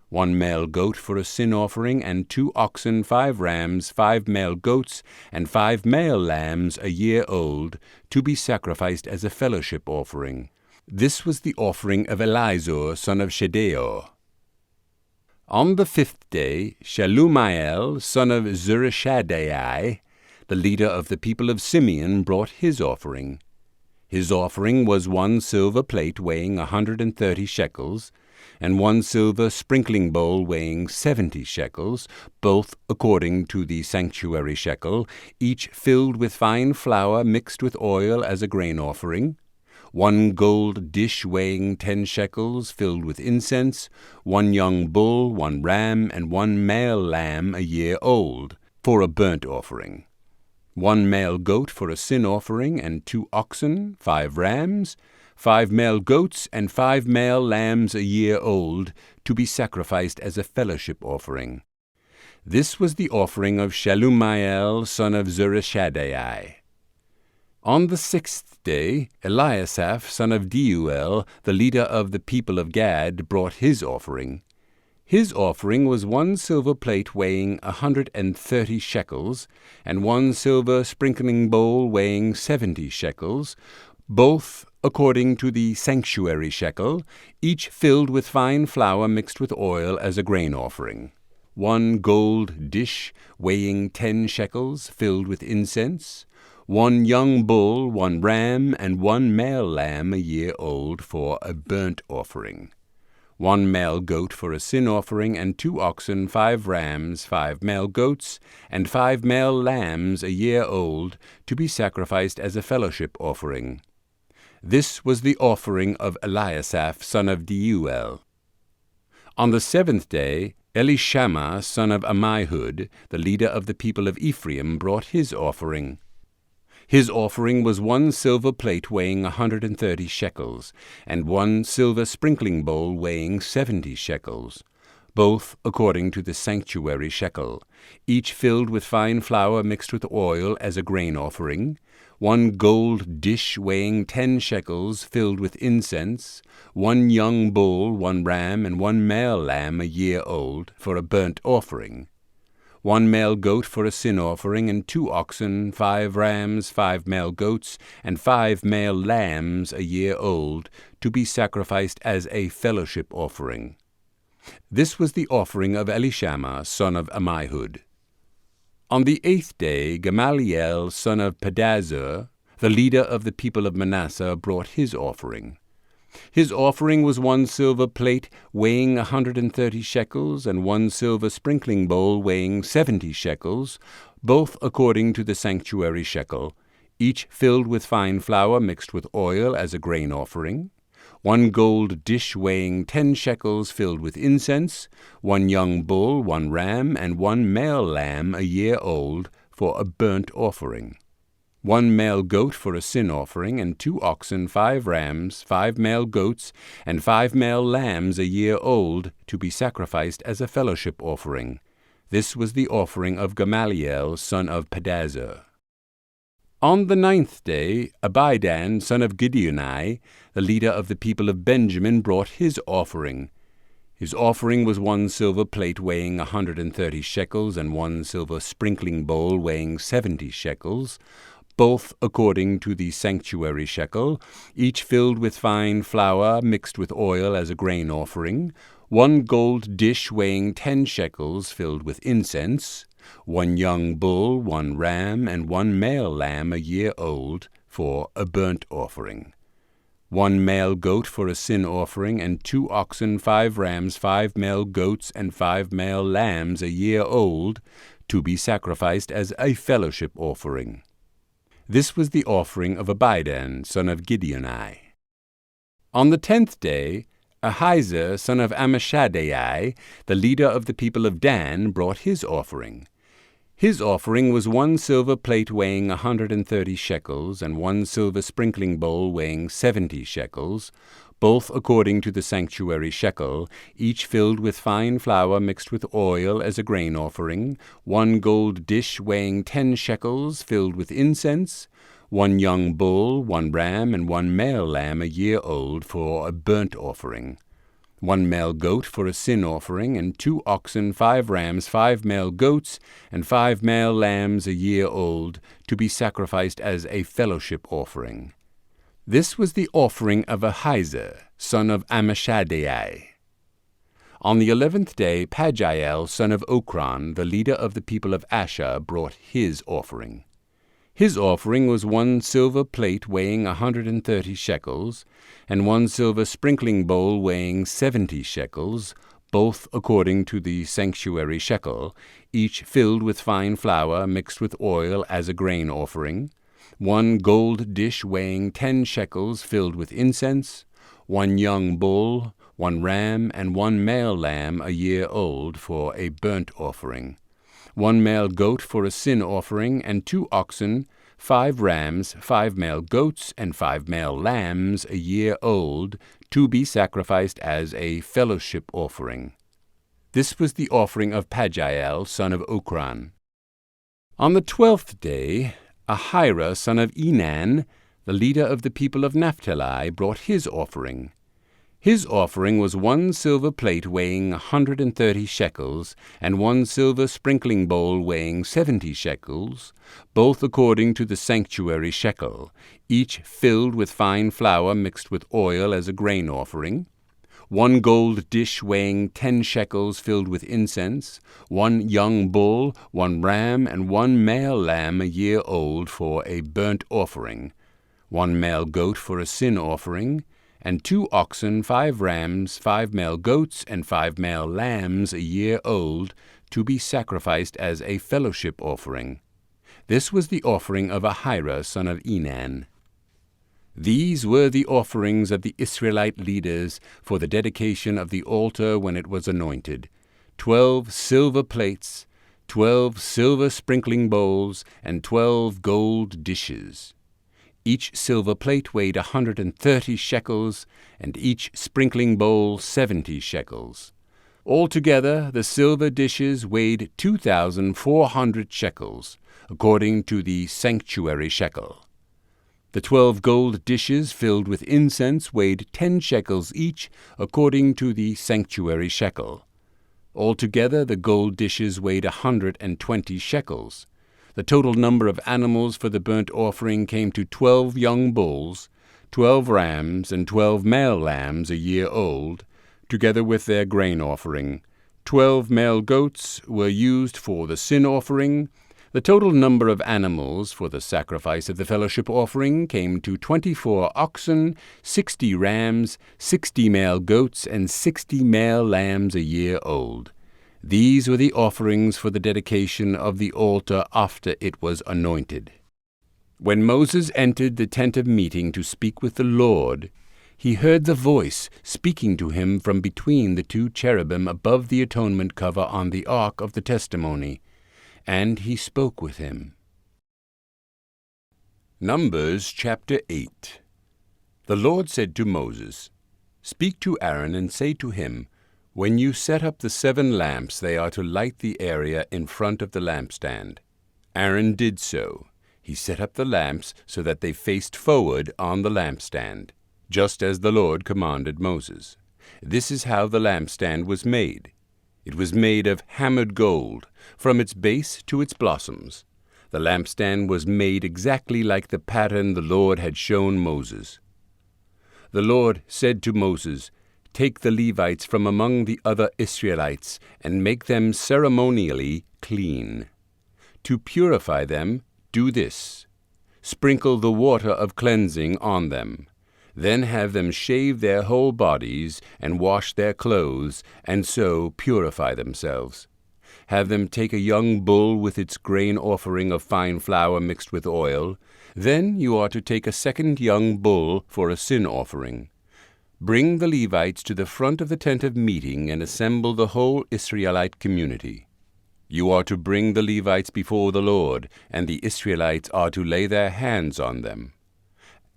1 male goat for a sin offering, and 2 oxen, 5 rams, 5 male goats, and 5 male lambs a year old, to be sacrificed as a fellowship offering. This was the offering of Elizur, son of Shedeor. On the 5th day, Shalumiel, son of Zurishaddai, the leader of the people of Simeon, brought his offering. His offering was 1 silver plate weighing 130 shekels, and 1 silver sprinkling bowl weighing 70 shekels, both according to the sanctuary shekel, each filled with fine flour mixed with oil as a grain offering, 1 gold dish weighing 10 shekels, filled with incense, 1 young bull, 1 ram, and 1 male lamb a year old, for a burnt offering, 1 male goat for a sin offering, and 2 oxen, 5 rams, 5 male goats, and 5 male lambs a year old, to be sacrificed as a fellowship offering. This was the offering of Shelumiel, son of Zurishaddai. On the 6th day, Eliasaph, son of Deuel, the leader of the people of Gad, brought his offering. His offering was 1 silver plate weighing 130 shekels, and 1 silver sprinkling bowl weighing 70 shekels, both according to the sanctuary shekel, each filled with fine flour mixed with oil as a grain offering. 1 gold dish weighing 10 shekels, filled with incense, 1 young bull, 1 ram, and 1 male lamb a year old for a burnt offering, 1 male goat for a sin offering, and 2 oxen, 5 rams, 5 male goats, and 5 male lambs a year old, to be sacrificed as a fellowship offering. This was the offering of Eliasaph, son of Deuel. On the 7th day, Elishama, son of Ammihud, the leader of the people of Ephraim, brought his offering. His offering was 1 silver plate weighing 130 shekels, and 1 silver sprinkling bowl weighing 70 shekels, both according to the sanctuary shekel, each filled with fine flour mixed with oil as a grain offering, 1 gold dish weighing 10 shekels, filled with incense, 1 young bull, 1 ram, and 1 male lamb a year old, for a burnt offering, 1 male goat for a sin offering, and 2 oxen, 5 rams, 5 male goats, and 5 male lambs a year old, to be sacrificed as a fellowship offering. This was the offering of Elishama, son of Ammihud. On the 8th day, Gamaliel, son of Pedazur, the leader of the people of Manasseh, brought his offering. His offering was 1 silver plate weighing 130 shekels, and 1 silver sprinkling bowl weighing 70 shekels, both according to the sanctuary shekel, each filled with fine flour mixed with oil as a grain offering, 1 gold dish weighing 10 shekels, filled with incense, 1 young bull, 1 ram, and 1 male lamb a year old, for a burnt offering, 1 male goat for a sin offering, and 2 oxen, 5 rams, 5 male goats, and 5 male lambs a year old, to be sacrificed as a fellowship offering. This was the offering of Gamaliel, son of Pedazur. On the 9th day, Abidan, son of Gideoni, the leader of the people of Benjamin, brought his offering. His offering was 1 silver plate weighing 130 shekels, and 1 silver sprinkling bowl weighing 70 shekels, both according to the sanctuary shekel, each filled with fine flour mixed with oil as a grain offering, 1 gold dish weighing 10 shekels, filled with incense, 1 young bull, 1 ram, and 1 male lamb a year old, for a burnt offering, 1 male goat for a sin offering, and 2 oxen, 5 rams, 5 male goats, and 5 male lambs a year old, to be sacrificed as a fellowship offering. This was the offering of Abidan, son of Gideoni. On the 10th day, Ahiezer, son of Ammishaddai, the leader of the people of Dan, brought his offering. His offering was 1 silver plate weighing 130 shekels, and 1 silver sprinkling bowl weighing 70 shekels, both according to the sanctuary shekel, each filled with fine flour mixed with oil as a grain offering, 1 gold dish weighing 10 shekels, filled with incense, 1 young bull, 1 ram, and 1 male lamb a year old, for a burnt offering, 1 male goat for a sin offering, and 2 oxen, 5 rams, 5 male goats, and 5 male lambs a year old, to be sacrificed as a fellowship offering. This was the offering of Ahiezer, son of Ammishaddai. On the 11th day, Pagiel, son of Okran, the leader of the people of Asher, brought his offering. His offering was 1 silver plate weighing 130 shekels, and 1 silver sprinkling bowl weighing 70 shekels, both according to the sanctuary shekel, each filled with fine flour mixed with oil as a grain offering, 1 gold dish weighing 10 shekels filled with incense, 1 young bull, 1 ram, and 1 male lamb a year old for a burnt offering, 1 male goat for a sin offering, and 2 oxen, 5 rams, 5 male goats, and 5 male lambs a year old, to be sacrificed as a fellowship offering. This was the offering of Pagiel, son of Okran. On the 12th day, Ahira, son of Enan, the leader of the people of Naphtali, brought his offering. His offering was 1 silver plate weighing 130 shekels, and 1 silver sprinkling bowl weighing 70 shekels, both according to the sanctuary shekel, each filled with fine flour mixed with oil as a grain offering, 1 gold dish weighing 10 shekels filled with incense, 1 young bull, 1 ram, and 1 male lamb a year old for a burnt offering, 1 male goat for a sin offering, and 2 oxen, 5 rams, 5 male goats, and 5 male lambs a year old, to be sacrificed as a fellowship offering. This was the offering of Ahira, son of Enan. These were the offerings of the Israelite leaders for the dedication of the altar when it was anointed: 12 silver plates, 12 silver sprinkling bowls, and 12 gold dishes. Each silver plate weighed 130 shekels, and each sprinkling bowl 70 shekels. Altogether, the silver dishes weighed 2,400 shekels, according to the sanctuary shekel. The 12 gold dishes filled with incense weighed 10 shekels each, according to the sanctuary shekel. Altogether, the gold dishes weighed 120 shekels. The total number of animals for the burnt offering came to 12 young bulls, 12 rams, and 12 male lambs a year old, together with their grain offering. 12 male goats were used for the sin offering. The total number of animals for the sacrifice of the fellowship offering came to 24 oxen, 60 rams, 60 male goats, and 60 male lambs a year old. These were the offerings for the dedication of the altar after it was anointed. When Moses entered the tent of meeting to speak with the Lord, he heard the voice speaking to him from between the 2 cherubim above the atonement cover on the ark of the testimony, and he spoke with him. Numbers chapter 8. The Lord said to Moses, "Speak to Aaron and say to him, when you set up the 7 lamps, they are to light the area in front of the lampstand." Aaron did so. He set up the lamps so that they faced forward on the lampstand, just as the Lord commanded Moses. This is how the lampstand was made. It was made of hammered gold, from its base to its blossoms. The lampstand was made exactly like the pattern the Lord had shown Moses. The Lord said to Moses, "Take the Levites from among the other Israelites, and make them ceremonially clean. To purify them, do this: sprinkle the water of cleansing on them. Then have them shave their whole bodies, and wash their clothes, and so purify themselves. Have them take a young bull with its grain offering of fine flour mixed with oil. Then you are to take a second young bull for a sin offering. Bring the Levites to the front of the tent of meeting and assemble the whole Israelite community. You are to bring the Levites before the Lord, and the Israelites are to lay their hands on them.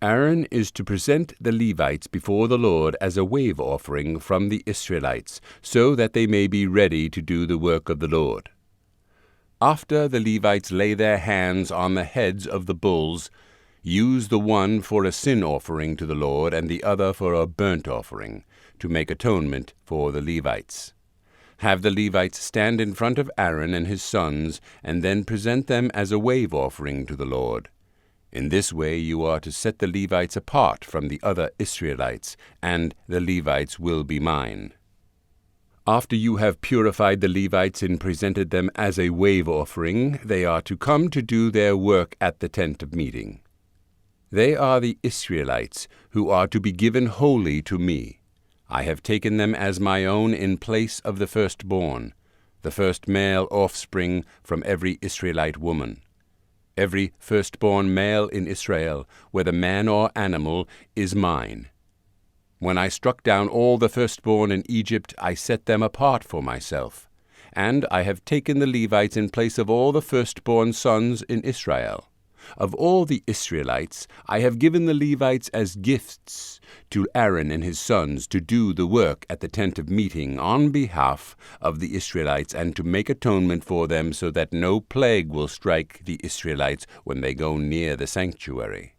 Aaron is to present the Levites before the Lord as a wave offering from the Israelites, so that they may be ready to do the work of the Lord. After the Levites lay their hands on the heads of the bulls, use the one for a sin offering to the Lord and the other for a burnt offering, to make atonement for the Levites. Have the Levites stand in front of Aaron and his sons, and then present them as a wave offering to the Lord. In this way you are to set the Levites apart from the other Israelites, and the Levites will be mine. After you have purified the Levites and presented them as a wave offering, they are to come to do their work at the tent of meeting. They are the Israelites, who are to be given wholly to me. I have taken them as my own in place of the firstborn, the first male offspring from every Israelite woman. Every firstborn male in Israel, whether man or animal, is mine. When I struck down all the firstborn in Egypt, I set them apart for myself. And I have taken the Levites in place of all the firstborn sons in Israel. Of all the Israelites, I have given the Levites as gifts to Aaron and his sons to do the work at the tent of meeting on behalf of the Israelites and to make atonement for them so that no plague will strike the Israelites when they go near the sanctuary.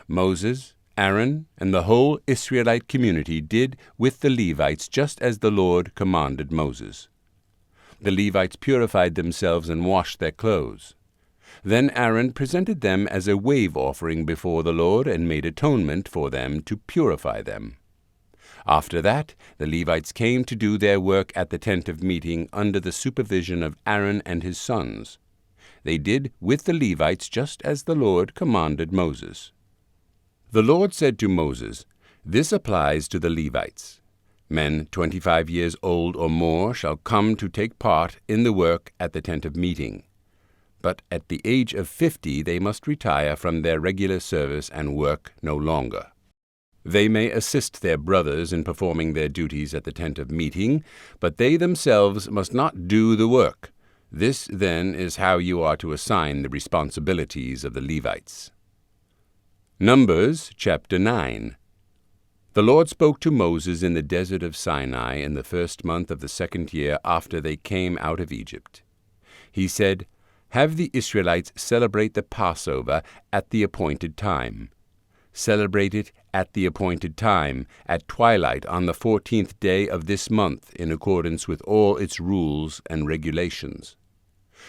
Moses, Aaron, and the whole Israelite community did with the Levites just as the Lord commanded Moses. The Levites purified themselves and washed their clothes. Then Aaron presented them as a wave offering before the Lord and made atonement for them to purify them. After that, the Levites came to do their work at the tent of meeting under the supervision of Aaron and his sons. They did with the Levites just as the Lord commanded Moses. The Lord said to Moses, "This applies to the Levites. Men 25 years old or more shall come to take part in the work at the tent of meeting. But at the age of 50 they must retire from their regular service and work no longer. They may assist their brothers in performing their duties at the tent of meeting, but they themselves must not do the work. This, then, is how you are to assign the responsibilities of the Levites." Numbers chapter 9. The Lord spoke to Moses in the desert of Sinai in the first month of the second year after they came out of Egypt. He said, "Have the Israelites celebrate the Passover at the appointed time. Celebrate it at the appointed time, at twilight on the 14th day of this month, in accordance with all its rules and regulations."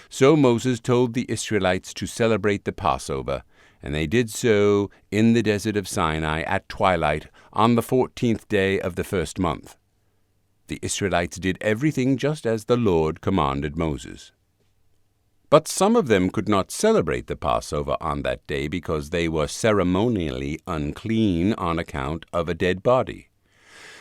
So Moses told the Israelites to celebrate the Passover, and they did so in the desert of Sinai at twilight on the 14th day of the first month. The Israelites did everything just as the Lord commanded Moses. But some of them could not celebrate the Passover on that day because they were ceremonially unclean on account of a dead body.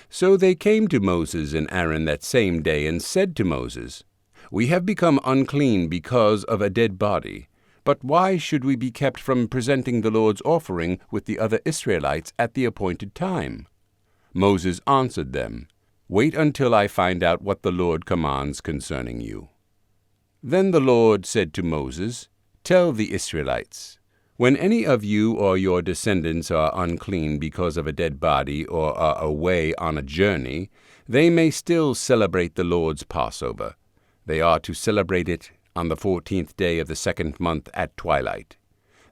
So they came to Moses and Aaron that same day and said to Moses, "We have become unclean because of a dead body. But why should we be kept from presenting the Lord's offering with the other Israelites at the appointed time?" Moses answered them, "Wait until I find out what the Lord commands concerning you." Then the Lord said to Moses, "Tell the Israelites, when any of you or your descendants are unclean because of a dead body or are away on a journey, they may still celebrate the Lord's Passover. They are to celebrate it on the 14th day of the second month at twilight.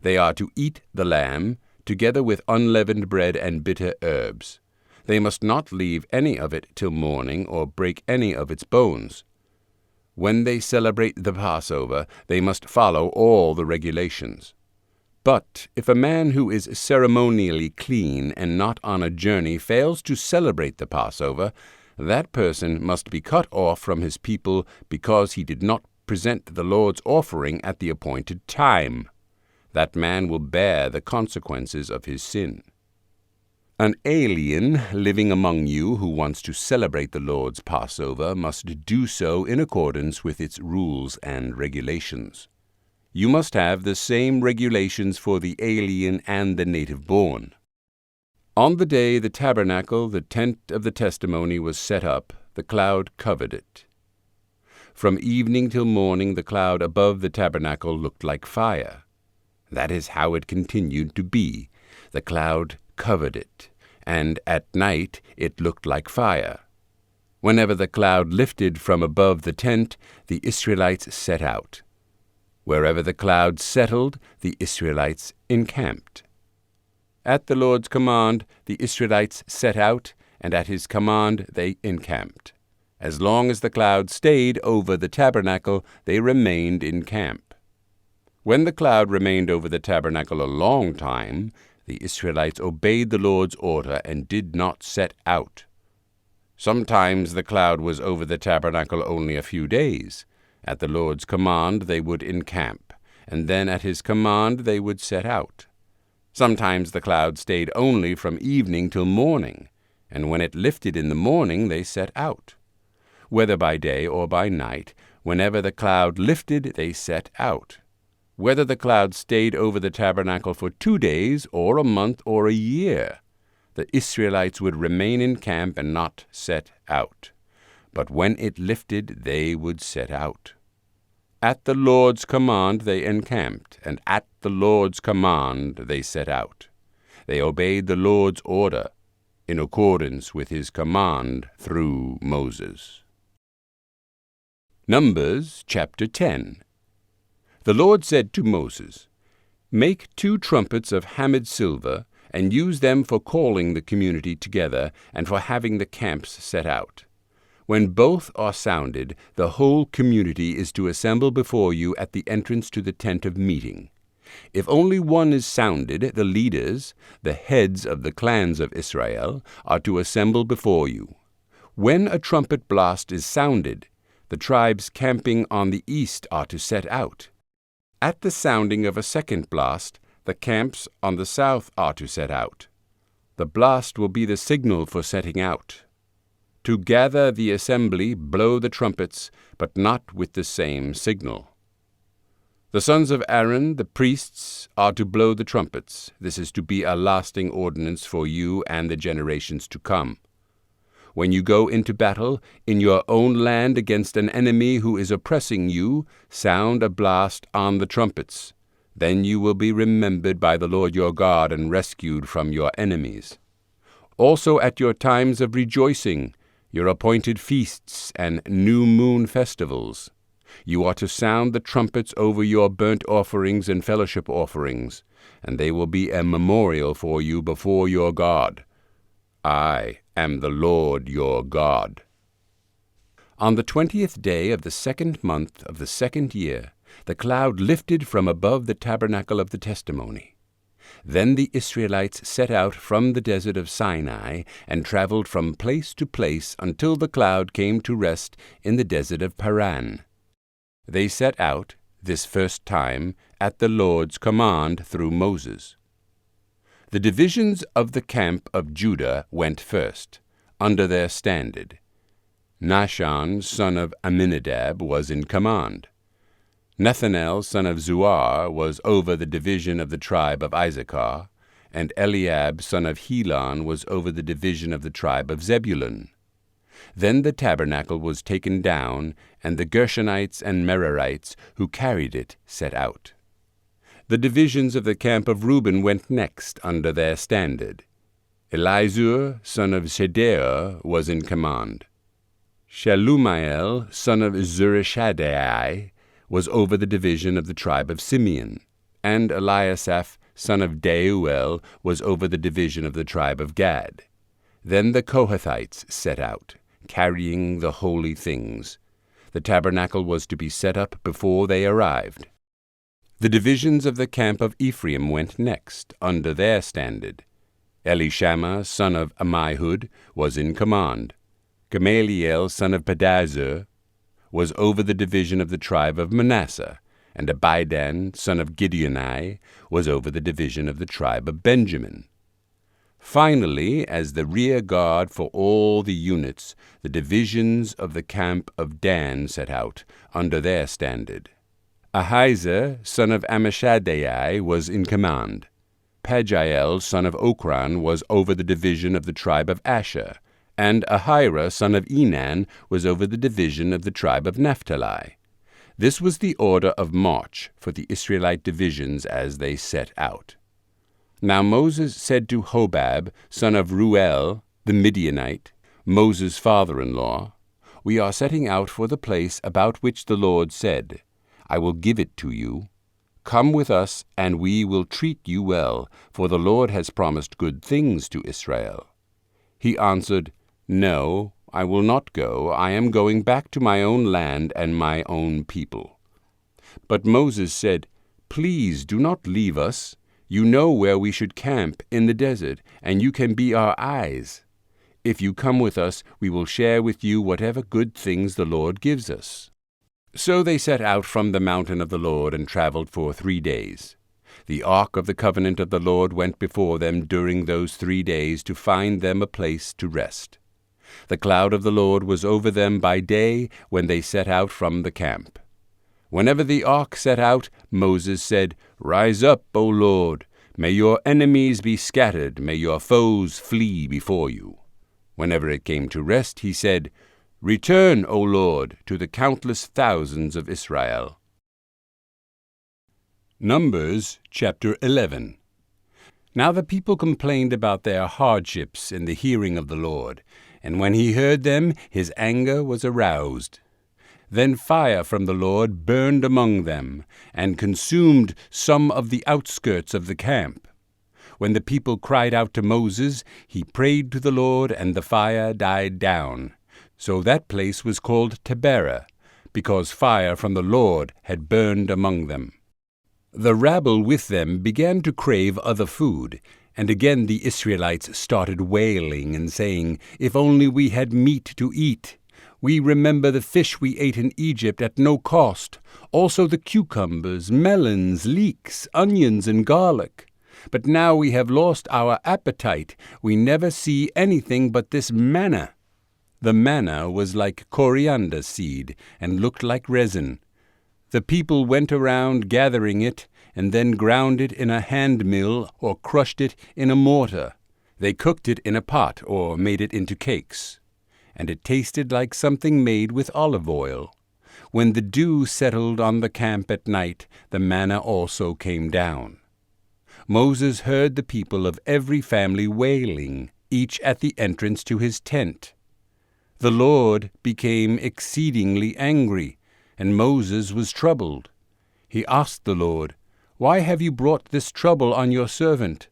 They are to eat the lamb, together with unleavened bread and bitter herbs. They must not leave any of it till morning, or break any of its bones. When they celebrate the Passover, they must follow all the regulations. But if a man who is ceremonially clean and not on a journey fails to celebrate the Passover, that person must be cut off from his people because he did not present the Lord's offering at the appointed time. That man will bear the consequences of his sin. An alien living among you who wants to celebrate the Lord's Passover must do so in accordance with its rules and regulations. You must have the same regulations for the alien and the native-born. On the day the tabernacle, the tent of the testimony, was set up, the cloud covered it. From evening till morning the cloud above the tabernacle looked like fire. That is how it continued to be. The cloud covered it, and at night it looked like fire. Whenever the cloud lifted from above the tent, the Israelites set out. Wherever the cloud settled, the Israelites encamped. At the Lord's command, the Israelites set out, and at his command they encamped. As long as the cloud stayed over the tabernacle, they remained in camp. When the cloud remained over the tabernacle a long time, the Israelites obeyed the Lord's order and did not set out. Sometimes the cloud was over the tabernacle only a few days. At the Lord's command they would encamp, and then at his command they would set out. Sometimes the cloud stayed only from evening till morning, and when it lifted in the morning they set out. Whether by day or by night, whenever the cloud lifted they set out. whether the cloud stayed over the tabernacle for 2 days, or a month, or a year, the Israelites would remain in camp and not set out. But when it lifted, they would set out. At the Lord's command they encamped, and at the Lord's command they set out. They obeyed the Lord's order, in accordance with his command through Moses. Numbers chapter 10. The Lord said to Moses, "Make 2 trumpets of hammered silver, and use them for calling the community together and for having the camps set out. When both are sounded, the whole community is to assemble before you at the entrance to the tent of meeting. If only one is sounded, the leaders, the heads of the clans of Israel, are to assemble before you. When a trumpet blast is sounded, the tribes camping on the east are to set out. At the sounding of a second blast, the camps on the south are to set out. The blast will be the signal for setting out. To gather the assembly, blow the trumpets, but not with the same signal. The sons of Aaron, the priests, are to blow the trumpets. This is to be a lasting ordinance for you and the generations to come. When you go into battle in your own land against an enemy who is oppressing you, sound a blast on the trumpets. Then you will be remembered by the Lord your God and rescued from your enemies. Also at your times of rejoicing, your appointed feasts and new moon festivals, you are to sound the trumpets over your burnt offerings and fellowship offerings, and they will be a memorial for you before your God. I am the Lord your God. On the 20th day of the 2nd month of the 2nd year, the cloud lifted from above the tabernacle of the testimony. Then the Israelites set out from the desert of Sinai and traveled from place to place until the cloud came to rest in the desert of Paran. They set out, this first time, at the Lord's command through Moses. The divisions of the camp of Judah went first, under their standard. Nahshon, son of Amminadab, was in command. Nethanel, son of Zuar, was over the division of the tribe of Issachar, and Eliab, son of Helon, was over the division of the tribe of Zebulun. Then the tabernacle was taken down, and the Gershonites and Merarites who carried it set out. The divisions of the camp of Reuben went next under their standard. Elizur, son of Shedeur, was in command. Shelumiel, son of Zurishaddai, was over the division of the tribe of Simeon, and Eliasaph, son of Deuel, was over the division of the tribe of Gad. Then the Kohathites set out, carrying the holy things. The tabernacle was to be set up before they arrived. The divisions of the camp of Ephraim went next, under their standard. Elishama, son of Ammihud, was in command. Gamaliel, son of Pedahzur, was over the division of the tribe of Manasseh, and Abidan, son of Gideoni, was over the division of the tribe of Benjamin. Finally, as the rear guard for all the units, the divisions of the camp of Dan set out, under their standard. Ahiezer, son of Ammishaddai, was in command. Pagiel, son of Okran, was over the division of the tribe of Asher, and Ahira, son of Enan, was over the division of the tribe of Naphtali. This was the order of march for the Israelite divisions as they set out. Now Moses said to Hobab, son of Ruel, the Midianite, Moses' father-in-law, "We are setting out for the place about which the Lord said, 'I will give it to you.' Come with us, and we will treat you well, for the Lord has promised good things to Israel." He answered, "No, I will not go. I am going back to my own land and my own people." But Moses said, "Please do not leave us. You know where we should camp in the desert, and you can be our eyes. If you come with us, we will share with you whatever good things the Lord gives us." So they set out from the mountain of the Lord and traveled for 3 days. The ark of the covenant of the Lord went before them during those 3 days to find them a place to rest. The cloud of the Lord was over them by day when they set out from the camp. Whenever the ark set out, Moses said, "Rise up, O Lord! May your enemies be scattered, may your foes flee before you." Whenever it came to rest, he said, "Return, O Lord, to the countless thousands of Israel." Numbers chapter 11. Now the people complained about their hardships in the hearing of the Lord, and when he heard them, his anger was aroused. Then fire from the Lord burned among them, and consumed some of the outskirts of the camp. When the people cried out to Moses, he prayed to the Lord, and the fire died down. So that place was called Taberah, because fire from the Lord had burned among them. The rabble with them began to crave other food, and again the Israelites started wailing and saying, "If only we had meat to eat! We remember the fish we ate in Egypt at no cost, also the cucumbers, melons, leeks, onions, and garlic. But now we have lost our appetite. We never see anything but this manna." The manna was like coriander seed and looked like resin. The people went around gathering it, and then ground it in a hand mill or crushed it in a mortar. They cooked it in a pot or made it into cakes, and it tasted like something made with olive oil. When the dew settled on the camp at night, the manna also came down. Moses heard the people of every family wailing, each at the entrance to his tent. The Lord became exceedingly angry, and Moses was troubled. He asked the Lord, "Why have you brought this trouble on your servant?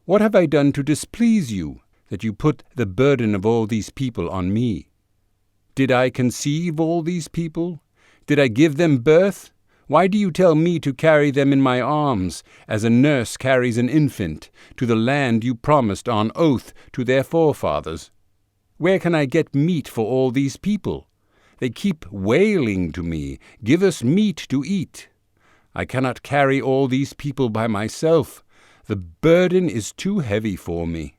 What have I done to displease you, that you put the burden of all these people on me? Did I conceive all these people? Did I give them birth? Why do you tell me to carry them in my arms, as a nurse carries an infant, to the land you promised on oath to their forefathers? Where can I get meat for all these people? They keep wailing to me, 'Give us meat to eat.' I cannot carry all these people by myself. The burden is too heavy for me.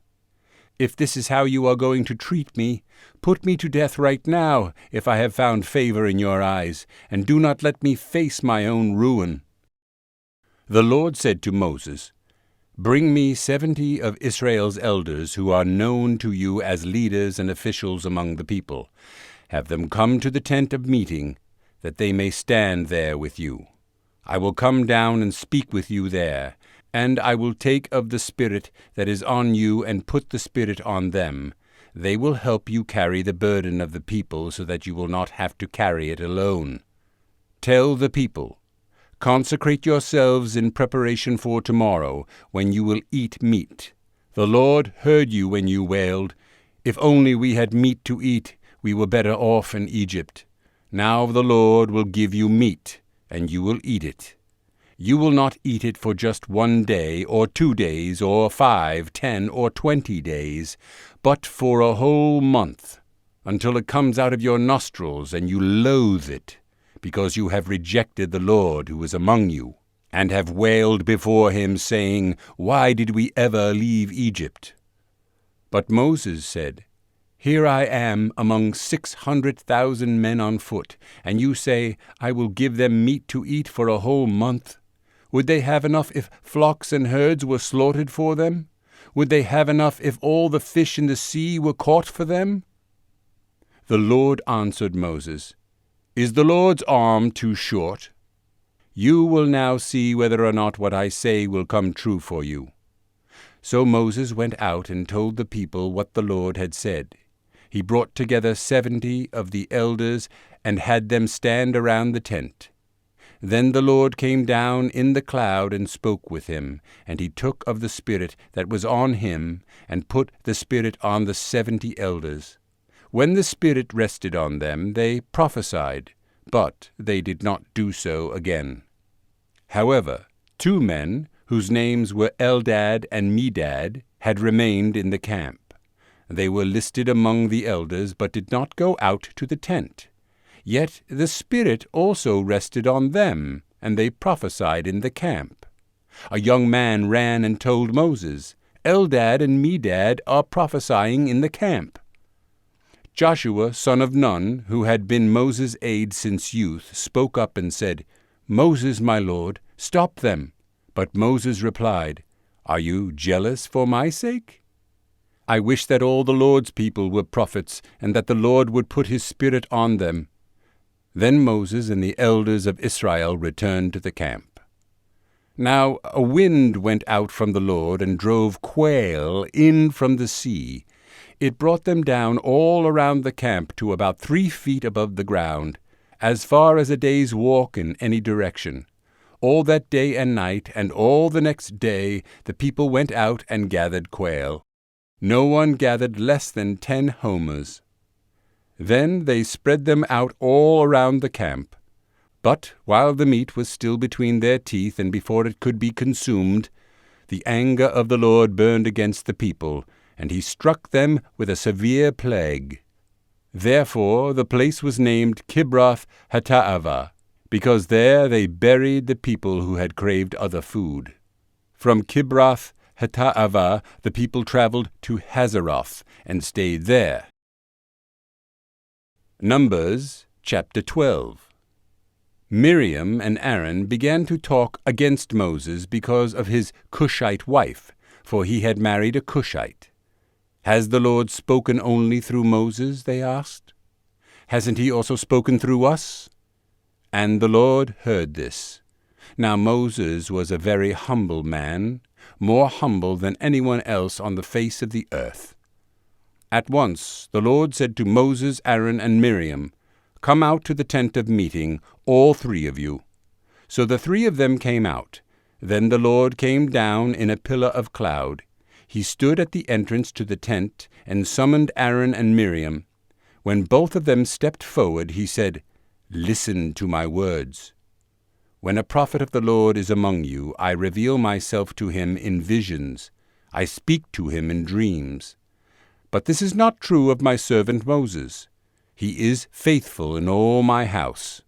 If this is how you are going to treat me, put me to death right now, if I have found favor in your eyes, and do not let me face my own ruin." The Lord said to Moses, "Bring me 70 of Israel's elders who are known to you as leaders and officials among the people. Have them come to the tent of meeting, that they may stand there with you. I will come down and speak with you there, and I will take of the Spirit that is on you and put the Spirit on them. They will help you carry the burden of the people so that you will not have to carry it alone. Tell the people, 'Consecrate yourselves in preparation for tomorrow, when you will eat meat.' The Lord heard you when you wailed, 'If only we had meat to eat, we were better off in Egypt.' Now the Lord will give you meat, and you will eat it. You will not eat it for just 1 day, or 2 days, or 5, 10, or 20 days, but for a whole month, until it comes out of your nostrils, and you loathe it, because you have rejected the Lord who is among you, and have wailed before him, saying, 'Why did we ever leave Egypt?' But Moses said, 'Here I am among 600,000 men on foot, and you say, I will give them meat to eat for a whole month. Would they have enough if flocks and herds were slaughtered for them? Would they have enough if all the fish in the sea were caught for them?' The Lord answered Moses, 'Is the Lord's arm too short? You will now see whether or not what I say will come true for you.' So Moses went out and told the people what the Lord had said. He brought together 70 of the elders and had them stand around the tent. Then the Lord came down in the cloud and spoke with him, and he took of the Spirit that was on him and put the Spirit on the 70 elders. When the Spirit rested on them, they prophesied, but they did not do so again. However, 2 men, whose names were Eldad and Medad, had remained in the camp. They were listed among the elders, but did not go out to the tent. Yet the Spirit also rested on them, and they prophesied in the camp. A young man ran and told Moses, 'Eldad and Medad are prophesying in the camp.' Joshua, son of Nun, who had been Moses' aide since youth, spoke up and said, "Moses, my lord, stop them." But Moses replied, "Are you jealous for my sake? I wish that all the Lord's people were prophets, and that the Lord would put his Spirit on them." Then Moses and the elders of Israel returned to the camp. Now a wind went out from the Lord and drove quail in from the sea. It brought them down all around the camp to about 3 feet above the ground, as far as a day's walk in any direction. All that day and night, and all the next day, the people went out and gathered quail. No one gathered less than 10 homers. Then they spread them out all around the camp. But while the meat was still between their teeth, and before it could be consumed, the anger of the Lord burned against the people, and he struck them with a severe plague. Therefore the place was named Kibroth Hattaavah, because there they buried the people who had craved other food. From Kibroth Hattaavah the people traveled to Hazeroth and stayed there. Numbers chapter 12. Miriam and Aaron began to talk against Moses because of his Cushite wife, for he had married a Cushite. "Has the Lord spoken only through Moses?" they asked. "Hasn't he also spoken through us?" And the Lord heard this. Now Moses was a very humble man, more humble than anyone else on the face of the earth. At once the Lord said to Moses, Aaron, and Miriam, "Come out to the tent of meeting, all 3 of you." So the 3 of them came out. Then the Lord came down in a pillar of cloud. He stood at the entrance to the tent and summoned Aaron and Miriam. When both of them stepped forward, he said, "Listen to my words. When a prophet of the Lord is among you, I reveal myself to him in visions. I speak to him in dreams. But this is not true of my servant Moses. He is faithful in all my house.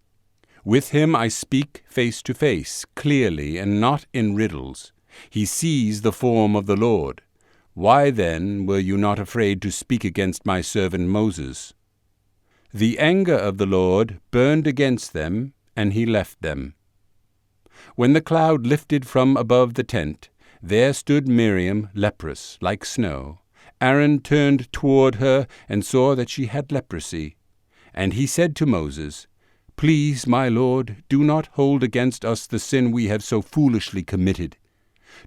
With him I speak face to face, clearly, and not in riddles. He sees the form of the Lord. Why then were you not afraid to speak against my servant Moses?" The anger of the Lord burned against them, and he left them. When the cloud lifted from above the tent, there stood Miriam leprous, like snow. Aaron turned toward her and saw that she had leprosy. And he said to Moses, "Please, my Lord, do not hold against us the sin we have so foolishly committed.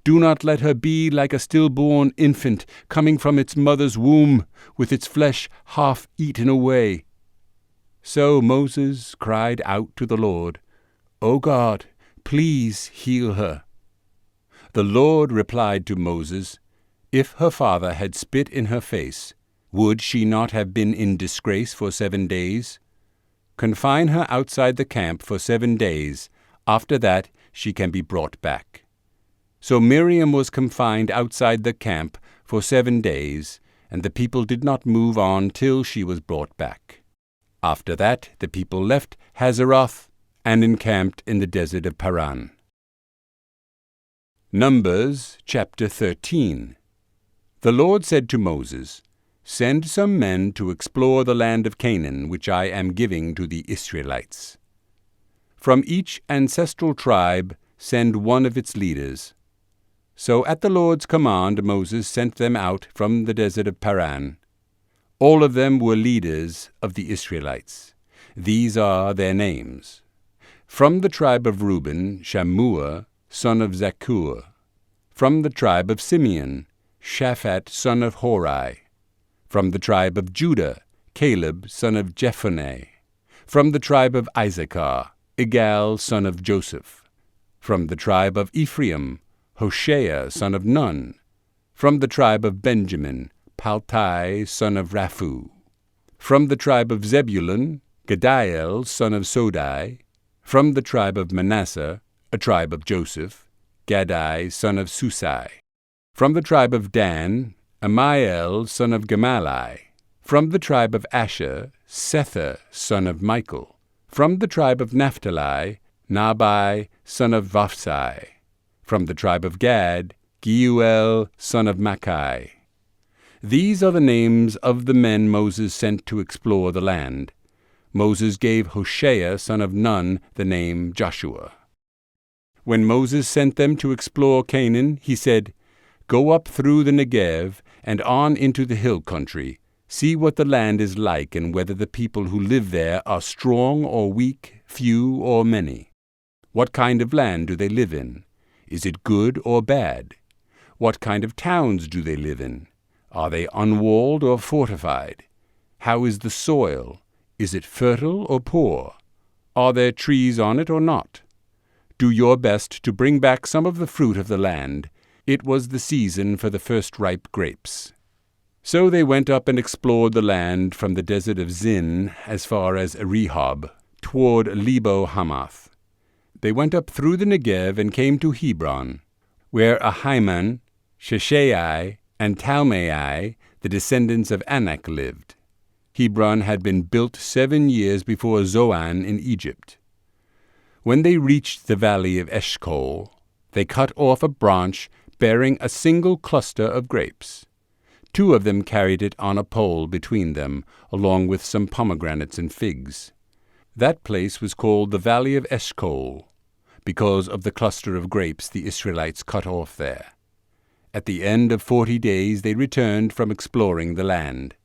Do not let her be like a stillborn infant coming from its mother's womb, with its flesh half eaten away." So Moses cried out to the Lord, "O God, please heal her." The Lord replied to Moses, "If her father had spit in her face, would she not have been in disgrace for 7 days? Confine her outside the camp for 7 days. After that she can be brought back." So Miriam was confined outside the camp for 7 days, and the people did not move on till she was brought back. After that the people left Hazeroth and encamped in the desert of Paran. Numbers chapter 13. The Lord said to Moses, "Send some men to explore the land of Canaan, which I am giving to the Israelites. From each ancestral tribe send one of its leaders." So at the Lord's command Moses sent them out from the desert of Paran. All of them were leaders of the Israelites. These are their names. From the tribe of Reuben, Shammua, son of Zakur. From the tribe of Simeon, Shaphat, son of Hori. From the tribe of Judah, Caleb, son of Jephunneh. From the tribe of Issachar, Igal, son of Joseph. From the tribe of Ephraim, Hoshea, son of Nun. From the tribe of Benjamin, Paltai, son of Raphu. From the tribe of Zebulun, Gadiel, son of Sodai. From the tribe of Manasseh, a tribe of Joseph, Gadai, son of Susai. From the tribe of Dan, Amiel, son of Gemalli. From the tribe of Asher, Sether, son of Michael. From the tribe of Naphtali, Nabai, son of Vapsai. From the tribe of Gad, Geuel, son of Machi. These are the names of the men Moses sent to explore the land. Moses gave Hoshea son of Nun the name Joshua. When Moses sent them to explore Canaan, he said, "Go up through the Negev and on into the hill country. See what the land is like and whether the people who live there are strong or weak, few or many. What kind of land do they live in? Is it good or bad? What kind of towns do they live in? Are they unwalled or fortified? How is the soil? Is it fertile or poor? Are there trees on it or not? Do your best to bring back some of the fruit of the land. It was the season for the first ripe grapes." So they went up and explored the land from the desert of Zin as far as Rehob, toward Lebo Hamath. They went up through the Negev and came to Hebron, where Ahiman, Sheshai, and Talmai, the descendants of Anak, lived. Hebron had been built 7 years before Zoan in Egypt. When they reached the valley of Eshcol, they cut off a branch bearing a single cluster of grapes. 2 of them carried it on a pole between them, along with some pomegranates and figs. That place was called the Valley of Eshcol, because of the cluster of grapes the Israelites cut off there. At the end of 40 days they returned from exploring the land.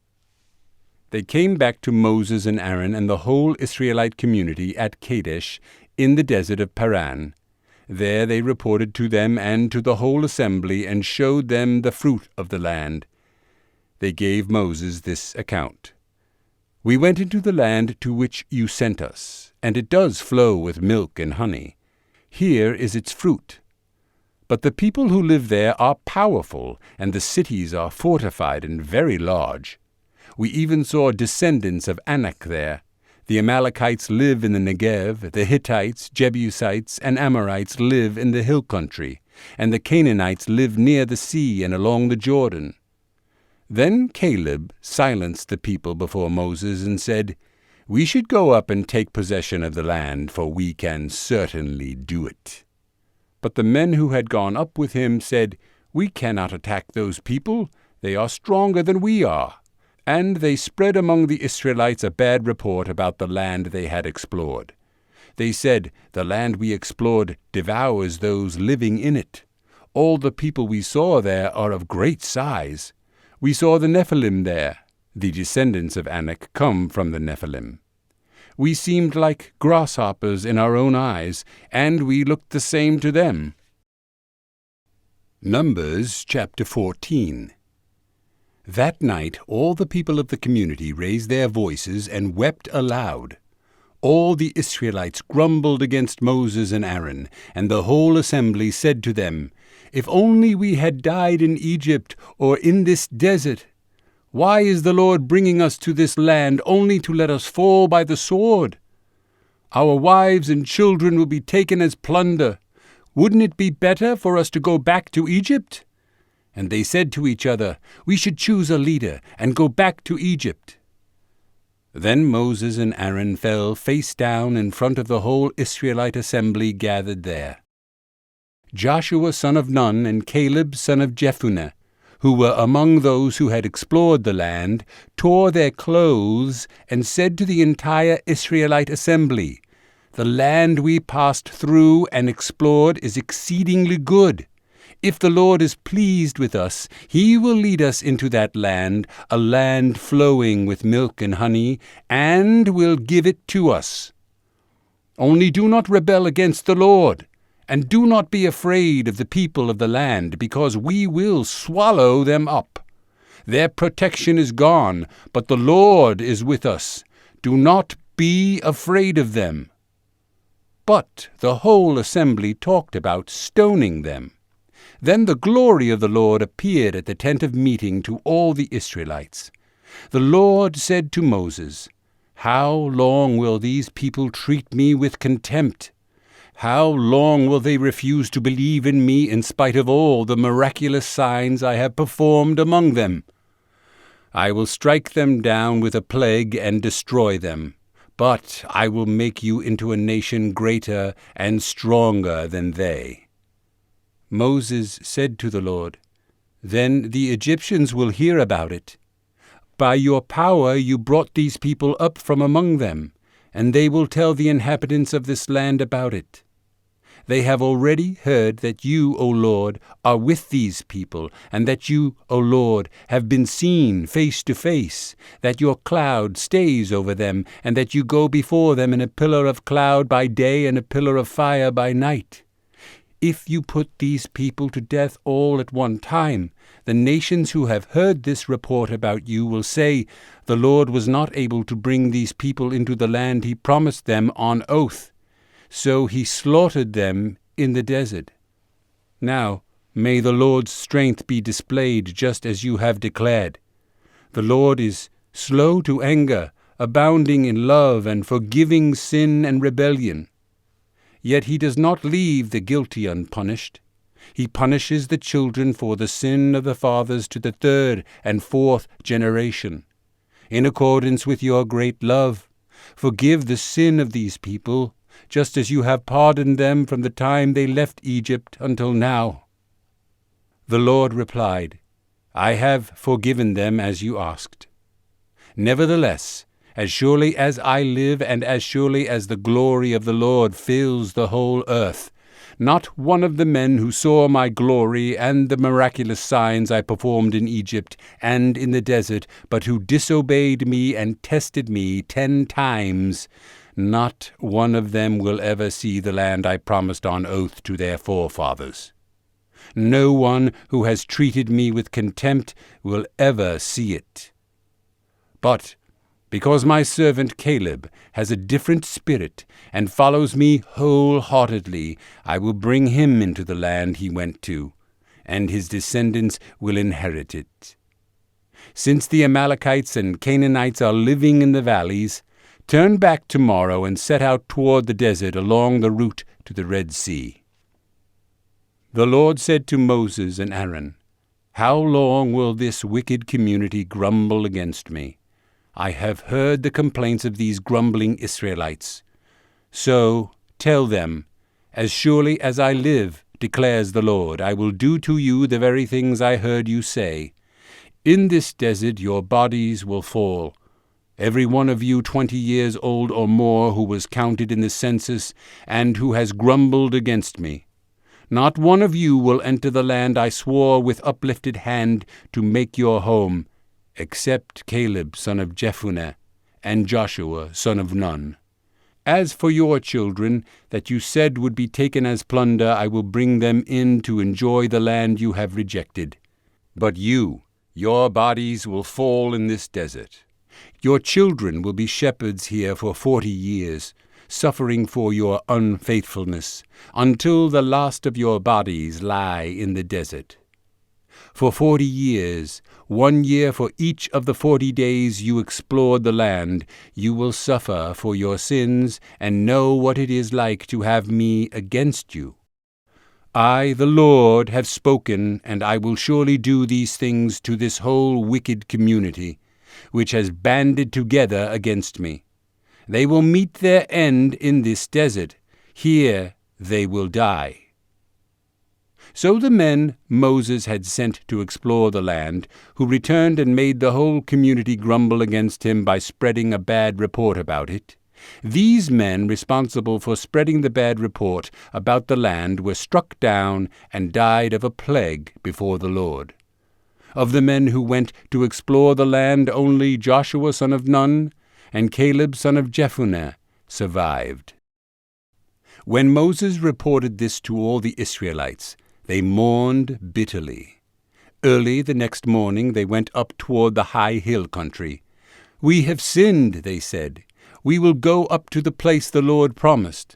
They came back to Moses and Aaron and the whole Israelite community at Kadesh in the desert of Paran. There they reported to them and to the whole assembly and showed them the fruit of the land. They gave Moses this account. "We went into the land to which you sent us, and it does flow with milk and honey. Here is its fruit. But the people who live there are powerful, and the cities are fortified and very large. We even saw descendants of Anak there. The Amalekites live in the Negev, the Hittites, Jebusites, and Amorites live in the hill country, and the Canaanites live near the sea and along the Jordan." Then Caleb silenced the people before Moses and said, "We should go up and take possession of the land, for we can certainly do it." But the men who had gone up with him said, "We cannot attack those people. They are stronger than we are." And they spread among the Israelites a bad report about the land they had explored. They said, "The land we explored devours those living in it. All the people we saw there are of great size. We saw the Nephilim there. The descendants of Anak come from the Nephilim. We seemed like grasshoppers in our own eyes, and we looked the same to them." Numbers chapter 14. That night all the people of the community raised their voices and wept aloud. All the Israelites grumbled against Moses and Aaron, and the whole assembly said to them, "If only we had died in Egypt or in this desert! Why is the Lord bringing us to this land only to let us fall by the sword? Our wives and children will be taken as plunder. Wouldn't it be better for us to go back to Egypt?" And they said to each other, "We should choose a leader and go back to Egypt." Then Moses and Aaron fell face down in front of the whole Israelite assembly gathered there. Joshua son of Nun and Caleb son of Jephunneh, who were among those who had explored the land, tore their clothes and said to the entire Israelite assembly, "The land we passed through and explored is exceedingly good. If the Lord is pleased with us, he will lead us into that land, a land flowing with milk and honey, and will give it to us. Only do not rebel against the Lord, and do not be afraid of the people of the land, because we will swallow them up. Their protection is gone, but the Lord is with us. Do not be afraid of them." But the whole assembly talked about stoning them. Then the glory of the Lord appeared at the tent of meeting to all the Israelites. The Lord said to Moses, "How long will these people treat me with contempt? How long will they refuse to believe in me in spite of all the miraculous signs I have performed among them? I will strike them down with a plague and destroy them, but I will make you into a nation greater and stronger than they." Moses said to the Lord, Then the Egyptians will hear about it. By your power you brought these people up from among them, and they will tell the inhabitants of this land about it. They have already heard that you, O Lord, are with these people, and that you, O Lord, have been seen face to face, that your cloud stays over them, and that you go before them in a pillar of cloud by day and a pillar of fire by night. If you put these people to death all at one time, the nations who have heard this report about you will say, "The Lord was not able to bring these people into the land he promised them on oath, so he slaughtered them in the desert." Now may the Lord's strength be displayed just as you have declared. The Lord is slow to anger, abounding in love, and forgiving sin and rebellion. Yet he does not leave the guilty unpunished. He punishes the children for the sin of the fathers to the third and fourth generation. In accordance with your great love, forgive the sin of these people, just as you have pardoned them from the time they left Egypt until now. The Lord replied, "I have forgiven them as you asked. Nevertheless, as surely as I live and as surely as the glory of the Lord fills the whole earth, not one of the men who saw my glory and the miraculous signs I performed in Egypt and in the desert, but who disobeyed me and tested me 10 times, not one of them will ever see the land I promised on oath to their forefathers. No one who has treated me with contempt will ever see it. But because my servant Caleb has a different spirit and follows me wholeheartedly, I will bring him into the land he went to, and his descendants will inherit it. Since the Amalekites and Canaanites are living in the valleys, turn back tomorrow and set out toward the desert along the route to the Red Sea." The Lord said to Moses and Aaron, "How long will this wicked community grumble against me? I have heard the complaints of these grumbling Israelites. So tell them, as surely as I live, declares the Lord, I will do to you the very things I heard you say. In this desert your bodies will fall, every one of you 20 years old or more who was counted in the census and who has grumbled against me. Not one of you will enter the land I swore with uplifted hand to make your home, except Caleb son of Jephunneh and Joshua son of Nun. As for your children, that you said would be taken as plunder, I will bring them in to enjoy the land you have rejected. But you, your bodies will fall in this desert. Your children will be shepherds here for 40 years, suffering for your unfaithfulness, until the last of your bodies lie in the desert. For 40 years, 1 year for each of the 40 days you explored the land, you will suffer for your sins and know what it is like to have me against you. I, the Lord, have spoken, and I will surely do these things to this whole wicked community, which has banded together against me. They will meet their end in this desert. Here they will die." So the men Moses had sent to explore the land, who returned and made the whole community grumble against him by spreading a bad report about it, these men responsible for spreading the bad report about the land were struck down and died of a plague before the Lord. Of the men who went to explore the land, only Joshua son of Nun and Caleb son of Jephunneh survived. When Moses reported this to all the Israelites, they mourned bitterly. Early the next morning they went up toward the high hill country. "We have sinned," they said. "We will go up to the place the Lord promised."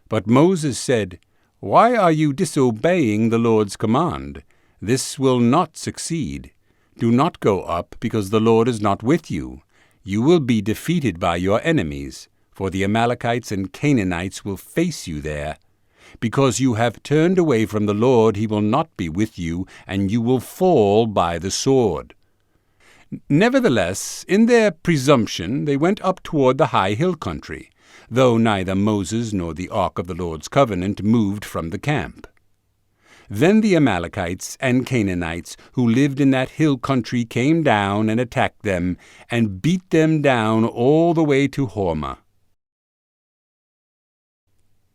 But Moses said, "Why are you disobeying the Lord's command? This will not succeed. Do not go up, because the Lord is not with you. You will be defeated by your enemies, for the Amalekites and Canaanites will face you there. Because you have turned away from the Lord, he will not be with you, and you will fall by the sword." Nevertheless, in their presumption, they went up toward the high hill country, though neither Moses nor the ark of the Lord's covenant moved from the camp. Then the Amalekites and Canaanites who lived in that hill country came down and attacked them, and beat them down all the way to Hormah.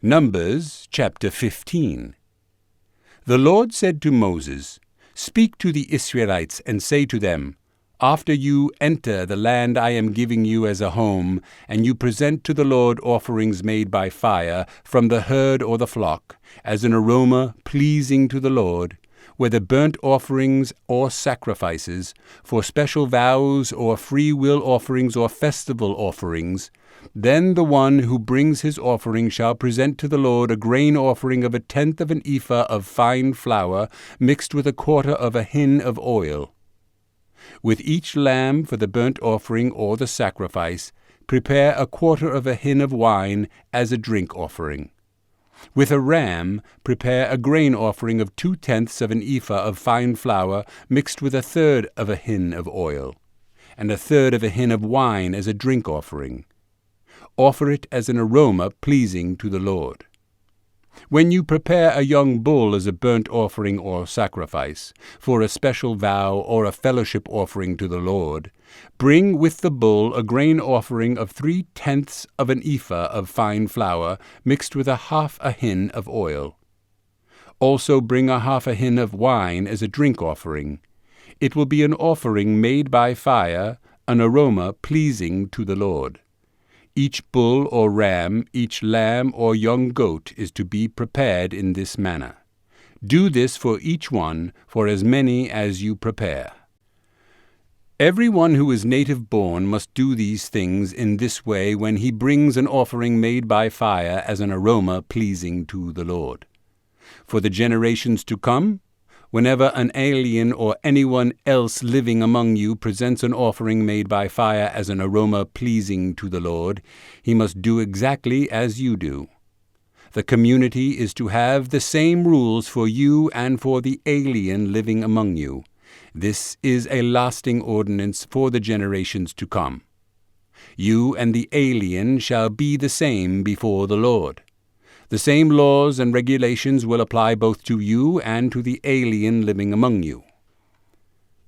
Numbers chapter 15. The Lord said to Moses, "Speak to the Israelites and say to them, After you enter the land I am giving you as a home, and you present to the Lord offerings made by fire from the herd or the flock, as an aroma pleasing to the Lord, whether burnt offerings or sacrifices, for special vows or free will offerings or festival offerings, then the one who brings his offering shall present to the Lord a grain offering of 1/10 of an ephah of fine flour mixed with 1/4 of a hin of oil. With each lamb for the burnt offering or the sacrifice, prepare 1/4 of a hin of wine as a drink offering. With a ram, prepare a grain offering of 2/10 of an ephah of fine flour mixed with 1/3 of a hin of oil, and 1/3 of a hin of wine as a drink offering. Offer it as an aroma pleasing to the Lord. When you prepare a young bull as a burnt offering or sacrifice, for a special vow or a fellowship offering to the Lord, bring with the bull a grain offering of 3/10 of an ephah of fine flour mixed with 1/2 a hin of oil. Also bring 1/2 a hin of wine as a drink offering. It will be an offering made by fire, an aroma pleasing to the Lord. Each bull or ram, each lamb or young goat is to be prepared in this manner. Do this for each one, for as many as you prepare. Everyone who is native-born must do these things in this way when he brings an offering made by fire as an aroma pleasing to the Lord. For the generations to come, whenever an alien or anyone else living among you presents an offering made by fire as an aroma pleasing to the Lord, he must do exactly as you do. The community is to have the same rules for you and for the alien living among you. This is a lasting ordinance for the generations to come. You and the alien shall be the same before the Lord. The same laws and regulations will apply both to you and to the alien living among you.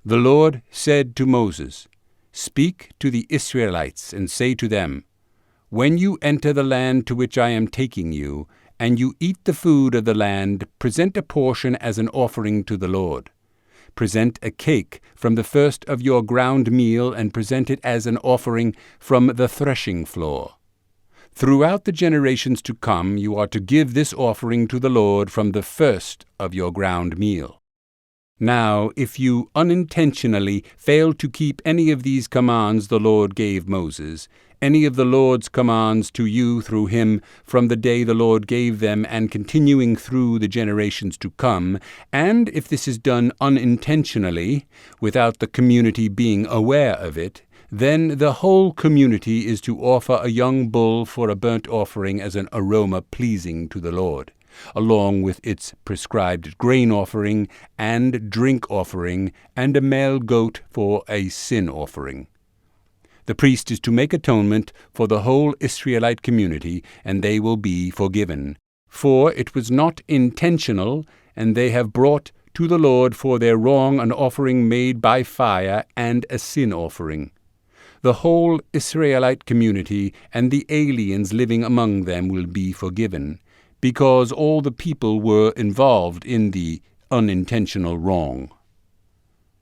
The Lord said to Moses, "Speak to the Israelites and say to them, When you enter the land to which I am taking you, and you eat the food of the land, present a portion as an offering to the Lord. Present a cake from the first of your ground meal, and present it as an offering from the threshing floor. Throughout the generations to come, you are to give this offering to the Lord from the first of your ground meal. Now, if you unintentionally fail to keep any of these commands the Lord gave Moses, any of the Lord's commands to you through him from the day the Lord gave them and continuing through the generations to come, and if this is done unintentionally, without the community being aware of it, then the whole community is to offer a young bull for a burnt offering as an aroma pleasing to the Lord, along with its prescribed grain offering and drink offering, and a male goat for a sin offering. The priest is to make atonement for the whole Israelite community, and they will be forgiven. For it was not intentional, and they have brought to the Lord for their wrong an offering made by fire and a sin offering. The whole Israelite community and the aliens living among them will be forgiven, because all the people were involved in the unintentional wrong.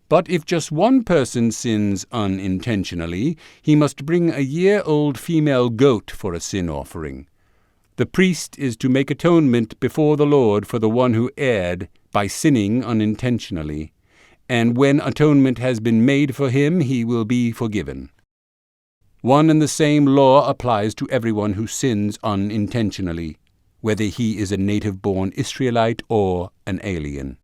But if just one person sins unintentionally, he must bring a year-old female goat for a sin offering. The priest is to make atonement before the Lord for the one who erred by sinning unintentionally, and when atonement has been made for him, he will be forgiven. One and the same law applies to everyone who sins unintentionally, whether he is a native-born Israelite or an alien.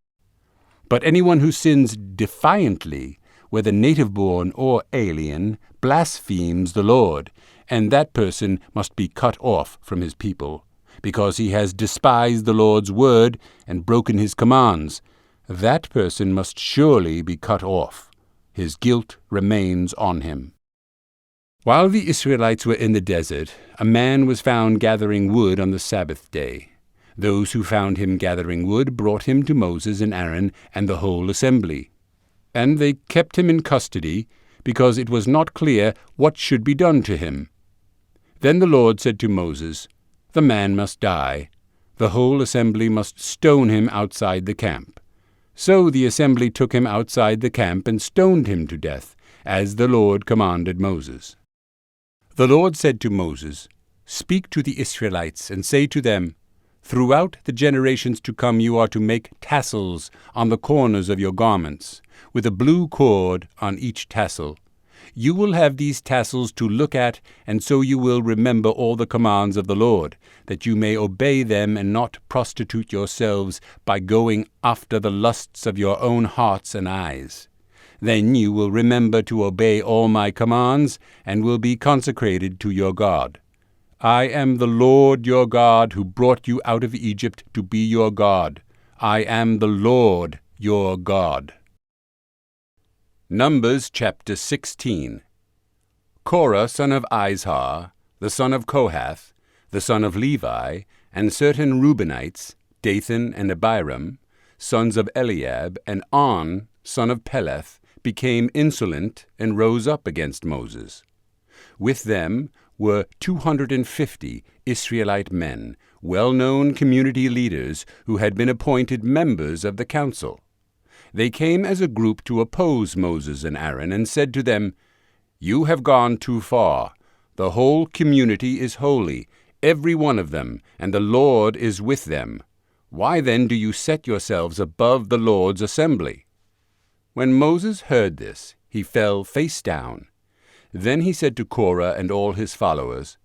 But anyone who sins defiantly, whether native-born or alien, blasphemes the Lord, and that person must be cut off from his people, because he has despised the Lord's word and broken his commands. That person must surely be cut off. His guilt remains on him. While the Israelites were in the desert, a man was found gathering wood on the Sabbath day. Those who found him gathering wood brought him to Moses and Aaron and the whole assembly. And they kept him in custody, because it was not clear what should be done to him. Then the Lord said to Moses, "The man must die. The whole assembly must stone him outside the camp." So the assembly took him outside the camp and stoned him to death, as the Lord commanded Moses. The Lord said to Moses, "Speak to the Israelites and say to them, Throughout the generations to come you are to make tassels on the corners of your garments, with a blue cord on each tassel. You will have these tassels to look at, and so you will remember all the commands of the Lord, that you may obey them and not prostitute yourselves by going after the lusts of your own hearts and eyes. Then you will remember to obey all my commands, and will be consecrated to your God. I am the Lord your God, who brought you out of Egypt to be your God. I am the Lord your God." Numbers chapter 16. Korah son of Izhar, the son of Kohath, the son of Levi, and certain Reubenites, Dathan and Abiram, sons of Eliab, and On, son of Peleth, became insolent and rose up against Moses. With them were 250 Israelite men, well-known community leaders who had been appointed members of the council. They came as a group to oppose Moses and Aaron and said to them, "You have gone too far. The whole community is holy, every one of them, and the Lord is with them. Why then do you set yourselves above the Lord's assembly?" When Moses heard this, he fell face down. Then he said to Korah and all his followers,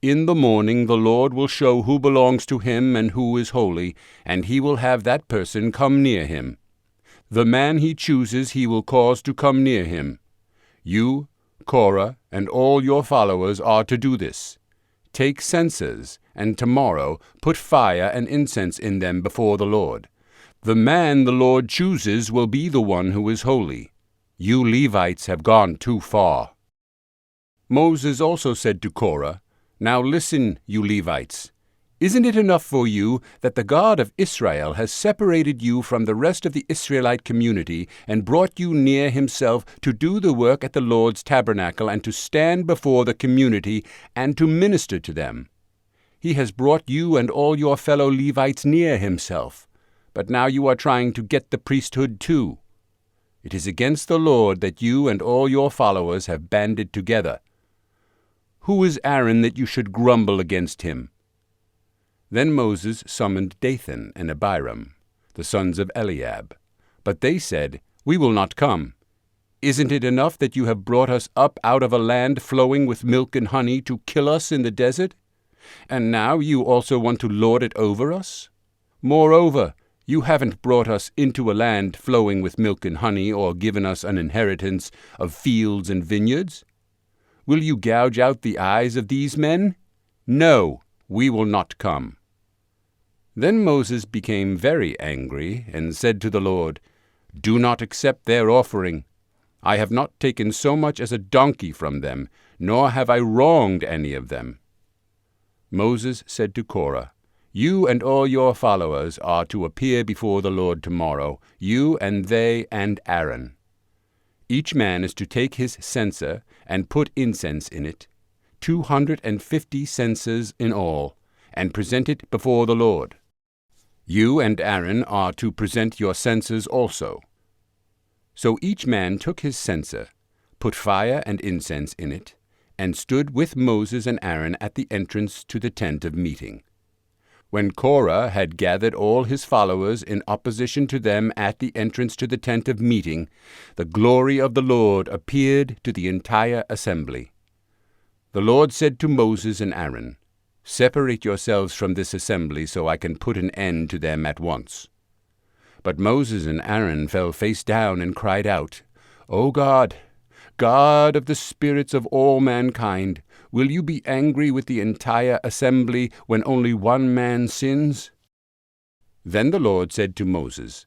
"In the morning the Lord will show who belongs to him and who is holy, and he will have that person come near him. The man he chooses he will cause to come near him. You, Korah, and all your followers are to do this. Take censers, and tomorrow put fire and incense in them before the Lord. The man the Lord chooses will be the one who is holy. You Levites have gone too far." Moses also said to Korah, "Now listen, you Levites. Isn't it enough for you that the God of Israel has separated you from the rest of the Israelite community and brought you near himself to do the work at the Lord's tabernacle and to stand before the community and to minister to them? He has brought you and all your fellow Levites near himself, but now you are trying to get the priesthood too. It is against the Lord that you and all your followers have banded together. Who is Aaron that you should grumble against him?" Then Moses summoned Dathan and Abiram, the sons of Eliab. But they said, "We will not come. Isn't it enough that you have brought us up out of a land flowing with milk and honey to kill us in the desert? And now you also want to lord it over us? Moreover, you haven't brought us into a land flowing with milk and honey, or given us an inheritance of fields and vineyards. Will you gouge out the eyes of these men? No, we will not come." Then Moses became very angry and said to the Lord, "Do not accept their offering. I have not taken so much as a donkey from them, nor have I wronged any of them." Moses said to Korah, "You and all your followers are to appear before the Lord tomorrow, you and they and Aaron. Each man is to take his censer and put incense in it, 250 censers in all, and present it before the Lord. You and Aaron are to present your censers also." So each man took his censer, put fire and incense in it, and stood with Moses and Aaron at the entrance to the tent of meeting. When Korah had gathered all his followers in opposition to them at the entrance to the tent of meeting, the glory of the Lord appeared to the entire assembly. The Lord said to Moses and Aaron, "Separate yourselves from this assembly so I can put an end to them at once." But Moses and Aaron fell face down and cried out, "O God, God of the spirits of all mankind, will you be angry with the entire assembly when only one man sins?" Then the Lord said to Moses,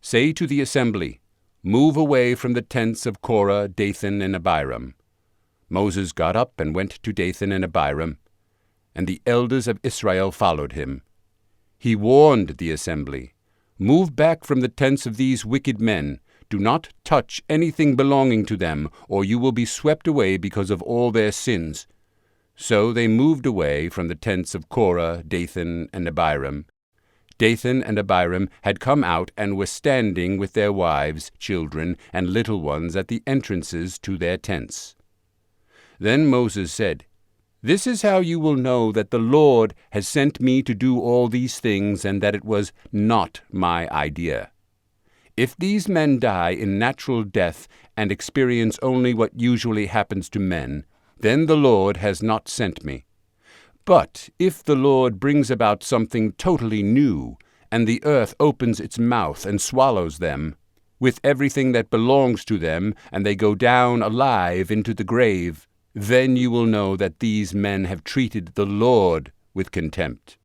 "Say to the assembly, Move away from the tents of Korah, Dathan, and Abiram." Moses got up and went to Dathan and Abiram, and the elders of Israel followed him. He warned the assembly, "Move back from the tents of these wicked men. Do not touch anything belonging to them, or you will be swept away because of all their sins." So they moved away from the tents of Korah, Dathan, and Abiram. Dathan and Abiram had come out and were standing with their wives, children, and little ones at the entrances to their tents. Then Moses said, "This is how you will know that the Lord has sent me to do all these things, and that it was not my idea. If these men die in natural death and experience only what usually happens to men, then the Lord has not sent me. But if the Lord brings about something totally new, and the earth opens its mouth and swallows them, with everything that belongs to them, and they go down alive into the grave, then you will know that these men have treated the Lord with contempt."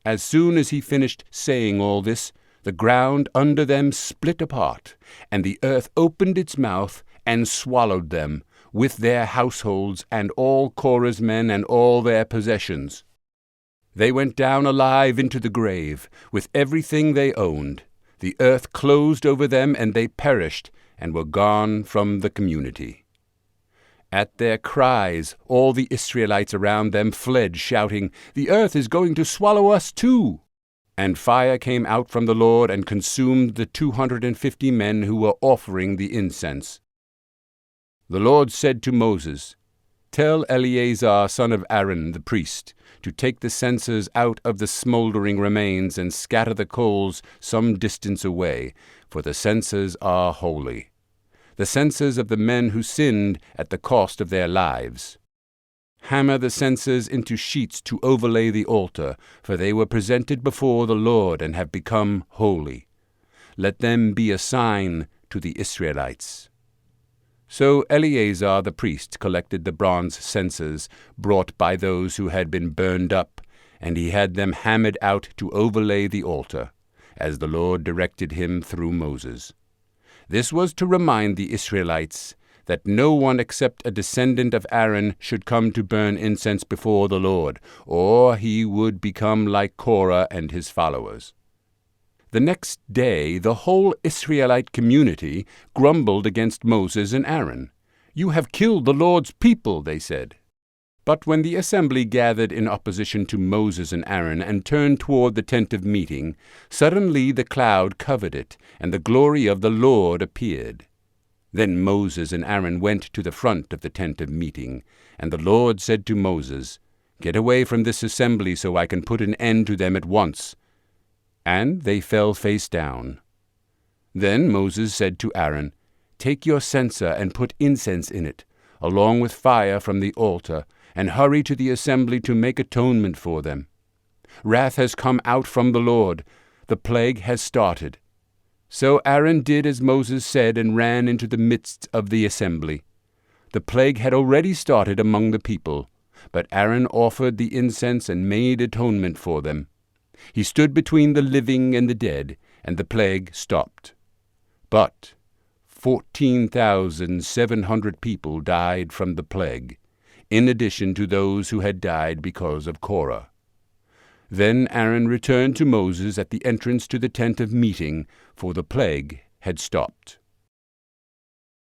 As soon as he finished saying all this, the ground under them split apart, and the earth opened its mouth and swallowed them, with their households and all Korah's men and all their possessions. They went down alive into the grave, with everything they owned. The earth closed over them, and they perished, and were gone from the community. At their cries, all the Israelites around them fled, shouting, "The earth is going to swallow us too!" And fire came out from the Lord and consumed the 250 men who were offering the incense. The Lord said to Moses, "Tell Eleazar, son of Aaron, the priest, to take the censers out of the smoldering remains and scatter the coals some distance away, for the censers are holy, the censers of the men who sinned at the cost of their lives. Hammer the censers into sheets to overlay the altar, for they were presented before the Lord and have become holy. Let them be a sign to the Israelites." So Eleazar the priest collected the bronze censers brought by those who had been burned up, and he had them hammered out to overlay the altar, as the Lord directed him through Moses. This was to remind the Israelites that no one except a descendant of Aaron should come to burn incense before the Lord, or he would become like Korah and his followers. The next day the whole Israelite community grumbled against Moses and Aaron. "You have killed the Lord's people," they said. But when the assembly gathered in opposition to Moses and Aaron and turned toward the tent of meeting, suddenly the cloud covered it, and the glory of the Lord appeared. Then Moses and Aaron went to the front of the tent of meeting, and the Lord said to Moses, "Get away from this assembly so I can put an end to them at once." And they fell face down. Then Moses said to Aaron, "Take your censer and put incense in it, along with fire from the altar, and hurry to the assembly to make atonement for them. Wrath has come out from the Lord. The plague has started." So Aaron did as Moses said and ran into the midst of the assembly. The plague had already started among the people, but Aaron offered the incense and made atonement for them. He stood between the living and the dead, and the plague stopped. But 14,700 people died from the plague, in addition to those who had died because of Korah. Then Aaron returned to Moses at the entrance to the tent of meeting, for the plague had stopped.